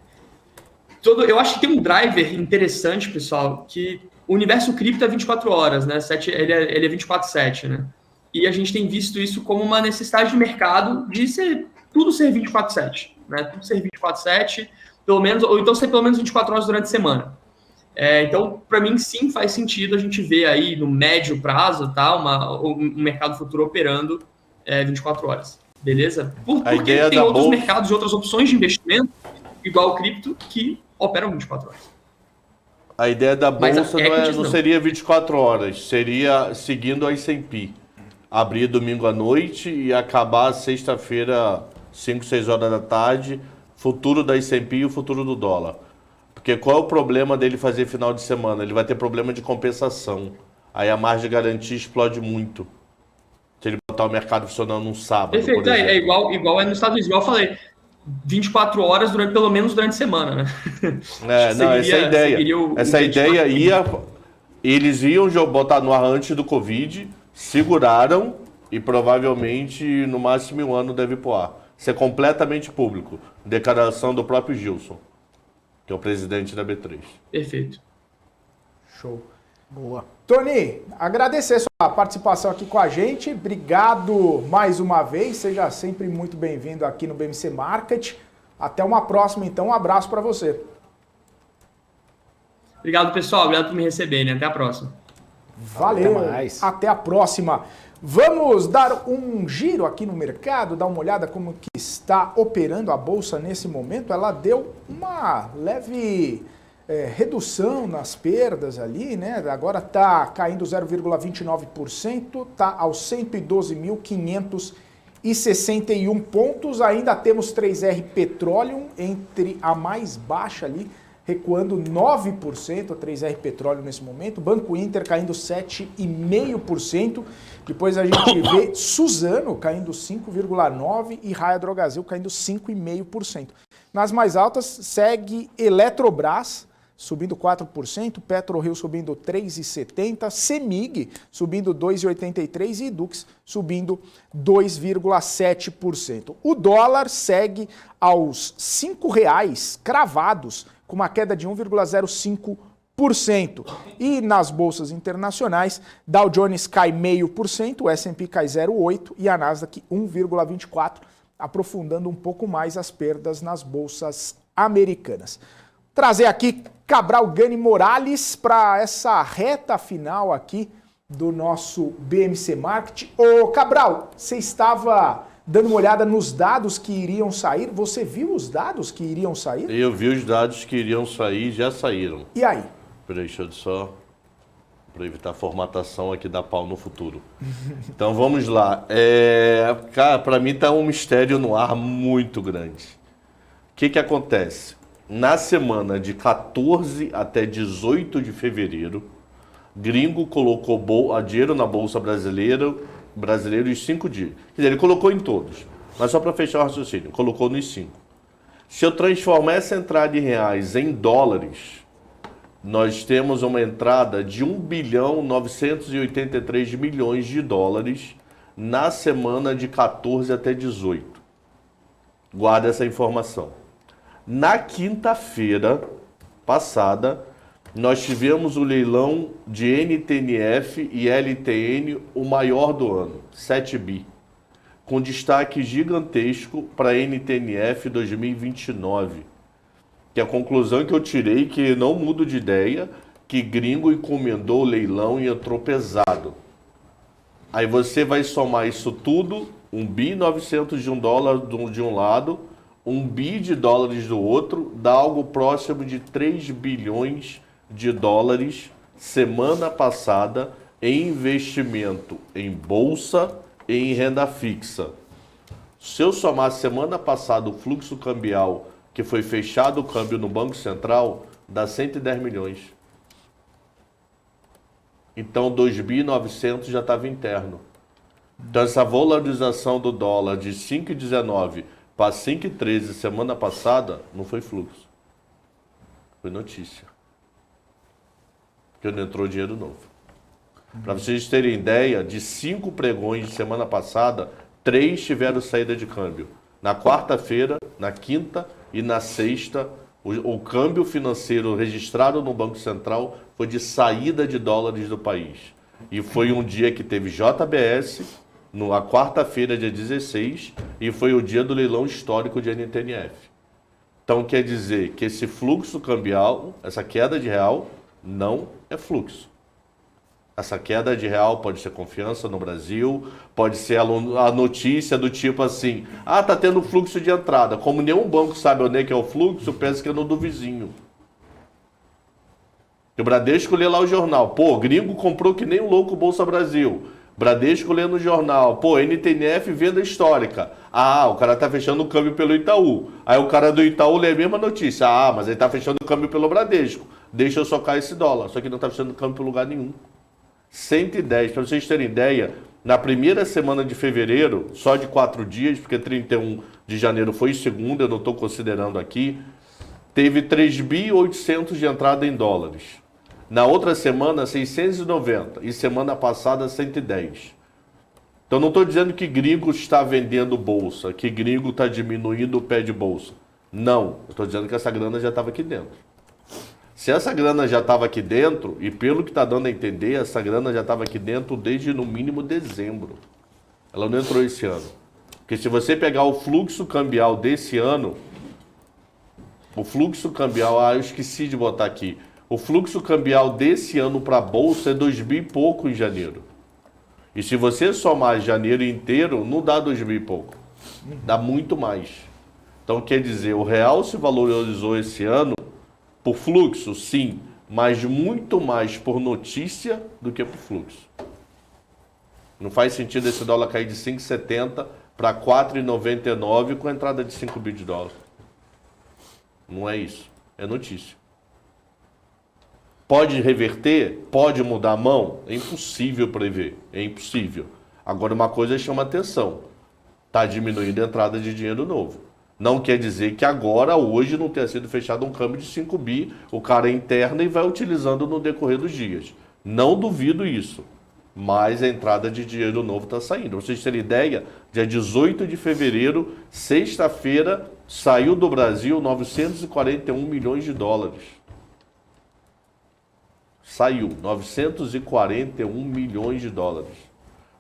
Eu acho que tem um driver interessante, pessoal, que o universo cripto é 24 horas, né? Ele é 24/7, né? E a gente tem visto isso como uma necessidade de mercado de tudo ser 24/7, né? Tudo ser 24/7, pelo menos, ou então ser pelo menos 24 horas durante a semana. Então, para mim, sim, faz sentido a gente ver aí no médio prazo, tá? Um mercado futuro operando 24 horas, beleza? Porque tem outros mercados e outras opções de investimento, igual o cripto, que operam 24 horas. A ideia da bolsa não seria 24 horas, seria seguindo a S&P. Abrir domingo à noite e acabar sexta-feira, 5, 6 horas da tarde, futuro da S&P e o futuro do dólar. Porque qual é o problema dele fazer final de semana? Ele vai ter problema de compensação. Aí a margem de garantia explode muito. Se ele botar o mercado funcionando num sábado. Perfeito, é igual nos Estados Unidos, igual eu falei. 24 horas pelo menos durante a semana, né? Essa é a ideia. Essa ideia eles iam botar no ar antes do Covid, seguraram e provavelmente no máximo um ano deve ir pro ar. Ser completamente público. Declaração do próprio Gilson, que é o presidente da B3. Perfeito. Show. Boa. Tony, agradecer a sua participação aqui com a gente. Obrigado mais uma vez. Seja sempre muito bem-vindo aqui no BMC Market. Até uma próxima, então. Um abraço para você. Obrigado, pessoal. Obrigado por me receberem. Até a próxima. Valeu. Até a próxima. Vamos dar um giro aqui no mercado, dar uma olhada como que está operando a bolsa nesse momento. Ela deu uma leve redução nas perdas ali, né? Agora está caindo 0,29%, está aos 112.561 pontos. Ainda temos 3R Petroleum entre a mais baixa ali, recuando 9%, a 3R Petróleo nesse momento. Banco Inter caindo 7,5%. Depois a gente vê Suzano caindo 5,9% e Raia Drogasil caindo 5,5%. Nas mais altas segue Eletrobras subindo 4%, PetroRio subindo 3,70%, CEMIG subindo 2,83% e Dux subindo 2,7%. O dólar segue aos R$ 5,00 cravados, com uma queda de 1,05%. E nas bolsas internacionais, Dow Jones cai 0,5%, o S&P cai 0,8% e a Nasdaq 1,24%, aprofundando um pouco mais as perdas nas bolsas americanas. Trazer aqui Cabral Gani Morales para essa reta final aqui do nosso BMC Market. Ô Cabral, você estava dando uma olhada nos dados que iriam sair. Você viu os dados que iriam sair? Eu vi os dados que iriam sair, já saíram. E aí? Peraí, deixa eu só... para evitar a formatação aqui da pau no futuro. Então vamos lá. Cara, para mim tá um mistério no ar muito grande. que acontece? Na semana de 14 até 18 de fevereiro, gringo colocou dinheiro na Bolsa brasileira em 5 dias. Quer dizer, ele colocou em todos, mas só para fechar o raciocínio, colocou nos 5. Se eu transformar essa entrada em reais em dólares, nós temos uma entrada de 1.983 bilhões de dólares na semana de 14 até 18. Guarda essa informação. Na quinta-feira passada, nós tivemos o leilão de NTNF e LTN, o maior do ano, 7 bi, com destaque gigantesco para NTNF 2029. Que a conclusão que eu tirei, que não mudo de ideia, que gringo encomendou o leilão e entrou pesado. Aí você vai somar isso tudo, 1.900 de um dólar de um lado, 1 bi de dólares do outro, dá algo próximo de 3 bilhões de dólares semana passada em investimento em bolsa e em renda fixa. Se eu somar semana passada o fluxo cambial que foi fechado o câmbio no Banco Central, dá 110 milhões. Então 2.900 já estava interno. Então essa valorização do dólar de 5,19 para 5,13 semana passada não foi fluxo. Foi notícia. Porque não entrou dinheiro novo. Para vocês terem ideia, de 5 pregões de semana passada, 3 tiveram saída de câmbio. Na quarta-feira, na quinta e na sexta, o câmbio financeiro registrado no Banco Central foi de saída de dólares do país. E foi um dia que teve JBS, na quarta-feira, dia 16, e foi o dia do leilão histórico de NTNF. Então quer dizer que esse fluxo cambial, essa queda de real, não é fluxo. Essa queda de real pode ser confiança no Brasil, pode ser a notícia do tipo assim, tá tendo fluxo de entrada. Como nenhum banco sabe onde é que é o fluxo, pensa que é no do vizinho. O Bradesco lê lá o jornal, gringo comprou que nem um louco Bolsa Brasil. Bradesco lê no jornal, NTNF venda histórica. O cara tá fechando o câmbio pelo Itaú. Aí o cara do Itaú lê a mesma notícia. Mas ele tá fechando o câmbio pelo Bradesco. Deixa eu socar esse dólar. Só que não tá fechando o câmbio por lugar nenhum. 110, para vocês terem ideia, na primeira semana de fevereiro, só de 4 dias, porque 31 de janeiro foi segunda, eu não estou considerando aqui, teve 3.800 de entrada em dólares. Na outra semana, 690. E semana passada, 110. Então não estou dizendo que gringo está vendendo bolsa, que gringo está diminuindo o pé de bolsa. Não, eu estou dizendo que essa grana já estava aqui dentro. Se essa grana já estava aqui dentro, e pelo que está dando a entender, essa grana já estava aqui dentro desde no mínimo dezembro. Ela não entrou esse ano. Porque se você pegar o fluxo cambial desse ano, o fluxo cambial, eu esqueci de botar aqui, o fluxo cambial desse ano para a Bolsa é 2 bi e pouco em janeiro. E se você somar janeiro inteiro, não dá 2 bi e pouco. Dá muito mais. Então quer dizer, o real se valorizou esse ano por fluxo, sim, mas muito mais por notícia do que por fluxo. Não faz sentido esse dólar cair de 5,70 para 4,99 com a entrada de 5 bi de dólar. Não é isso. É notícia. Pode reverter? Pode mudar a mão? É impossível prever. É impossível. Agora uma coisa chama atenção. Está diminuindo a entrada de dinheiro novo. Não quer dizer que agora, hoje, não tenha sido fechado um câmbio de 5 bi, o cara é interno e vai utilizando no decorrer dos dias. Não duvido isso. Mas a entrada de dinheiro novo está saindo. Pra vocês terem ideia, dia 18 de fevereiro, sexta-feira, saiu do Brasil 941 milhões de dólares. Saiu 941 milhões de dólares.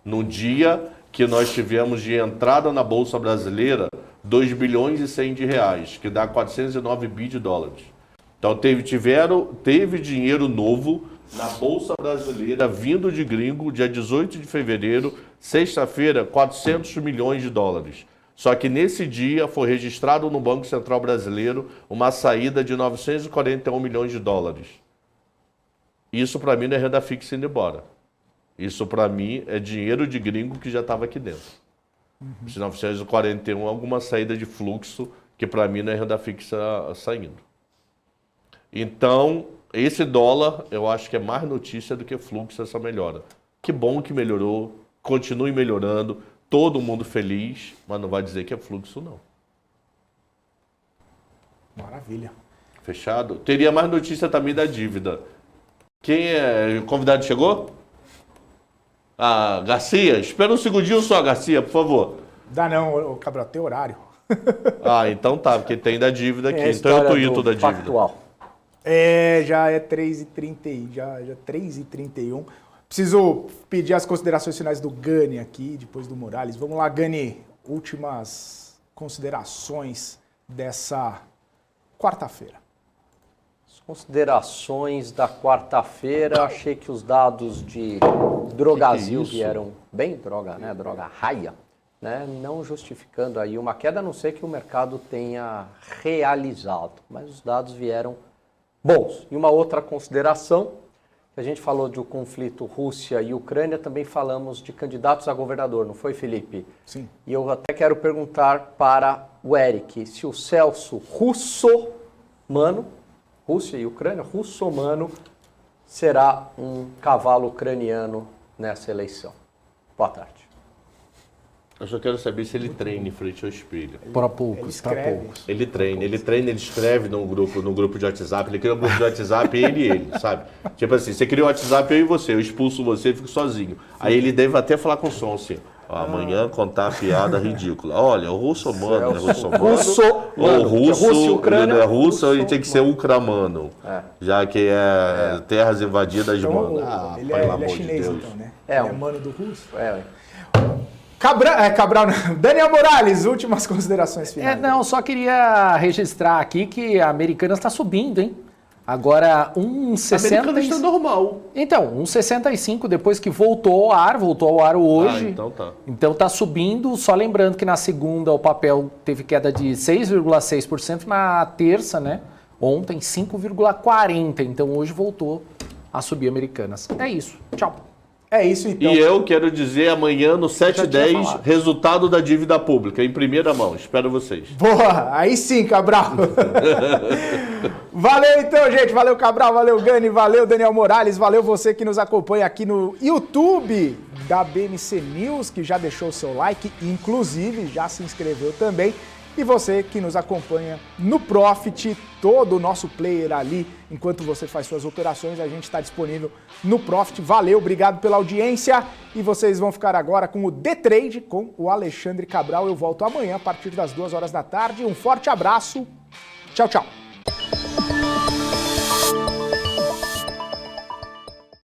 No dia que nós tivemos de entrada na Bolsa Brasileira, 2 bilhões e 100 de reais, que dá 409 bi de dólares. Então teve dinheiro novo na Bolsa Brasileira, vindo de gringo, dia 18 de fevereiro, sexta-feira, 400 milhões de dólares. Só que nesse dia foi registrado no Banco Central Brasileiro uma saída de 941 milhões de dólares. Isso para mim não é renda fixa indo embora. Isso para mim é dinheiro de gringo que já estava aqui dentro. Esse 941 é alguma saída de fluxo que para mim não é renda fixa saindo. Então, esse dólar, eu acho que é mais notícia do que fluxo essa melhora. Que bom que melhorou, continue melhorando, todo mundo feliz, mas não vai dizer que é fluxo, não. Maravilha. Fechado? Teria mais notícia também da dívida. Quem é? O convidado chegou? Ah, Garcia? Espera um segundinho só, Garcia, por favor. Dá não, Cabral, tem horário. Ah, então tá, porque tem da dívida aqui. É a Então eu história tuito do da dívida. factual. Já é 3h30, já 3h31. Preciso pedir as considerações finais do Gani aqui, depois do Morales. Vamos lá, Gani, últimas considerações dessa quarta-feira. As considerações da quarta-feira, achei que os dados de Drogasil isso? vieram bem, droga raia, né? Não justificando aí uma queda, a não ser que o mercado tenha realizado, mas os dados vieram bons. E uma outra consideração, a gente falou do conflito Rússia e Ucrânia, também falamos de candidatos a governador, não foi, Felipe? Sim. E eu até quero perguntar para o Eric se o Celso Russomano, Rússia e Ucrânia, Russomano, será um cavalo ucraniano nessa eleição. Boa tarde. Eu só quero saber se ele treina em frente ao espelho. Para poucos, para escreve. poucos. Ele treina, ele escreve no grupo de WhatsApp, ele cria um grupo de WhatsApp, ele e ele, sabe? Tipo assim, você cria um WhatsApp, eu e você, eu expulso você e fico sozinho. Aí ele deve até falar com o som assim, ó, amanhã contar a piada ridícula. Olha, o russomano, né? Ou o russo, Rússia e Ucrânia, ele é russo, ele russo, tem que ser ucramano, já que é terras invadidas de Então, mano. ele Pelo é amor de chinês, Deus. então, né? É, Ele é mano do russo. Cabral não. Daniel Morales, últimas considerações finais. Só queria registrar aqui que a Americanas está subindo, hein? Agora, 1,60... Americanas está normal. Então, 1,65 depois que voltou ao ar hoje. Ah, então tá. Então tá subindo, só lembrando que na segunda o papel teve queda de 6,6%, na terça, né? Ontem, 5,40%. Então hoje voltou a subir Americanas. É isso. Tchau. É isso, então. E eu quero dizer amanhã no Já tinha 7h10, falado. resultado da dívida pública, em primeira mão. Espero vocês. Boa, aí sim, Cabral. Valeu então, gente. Valeu, Cabral. Valeu, Gani. Valeu, Daniel Morales. Valeu você que nos acompanha aqui no YouTube da BMC News, que já deixou o seu like, inclusive já se inscreveu também. E você que nos acompanha no Profit, todo o nosso player ali, enquanto você faz suas operações, a gente está disponível no Profit. Valeu, obrigado pela audiência. E vocês vão ficar agora com o The Trade com o Alexandre Cabral. Eu volto amanhã a partir das 2 horas da tarde. Um forte abraço. Tchau, tchau.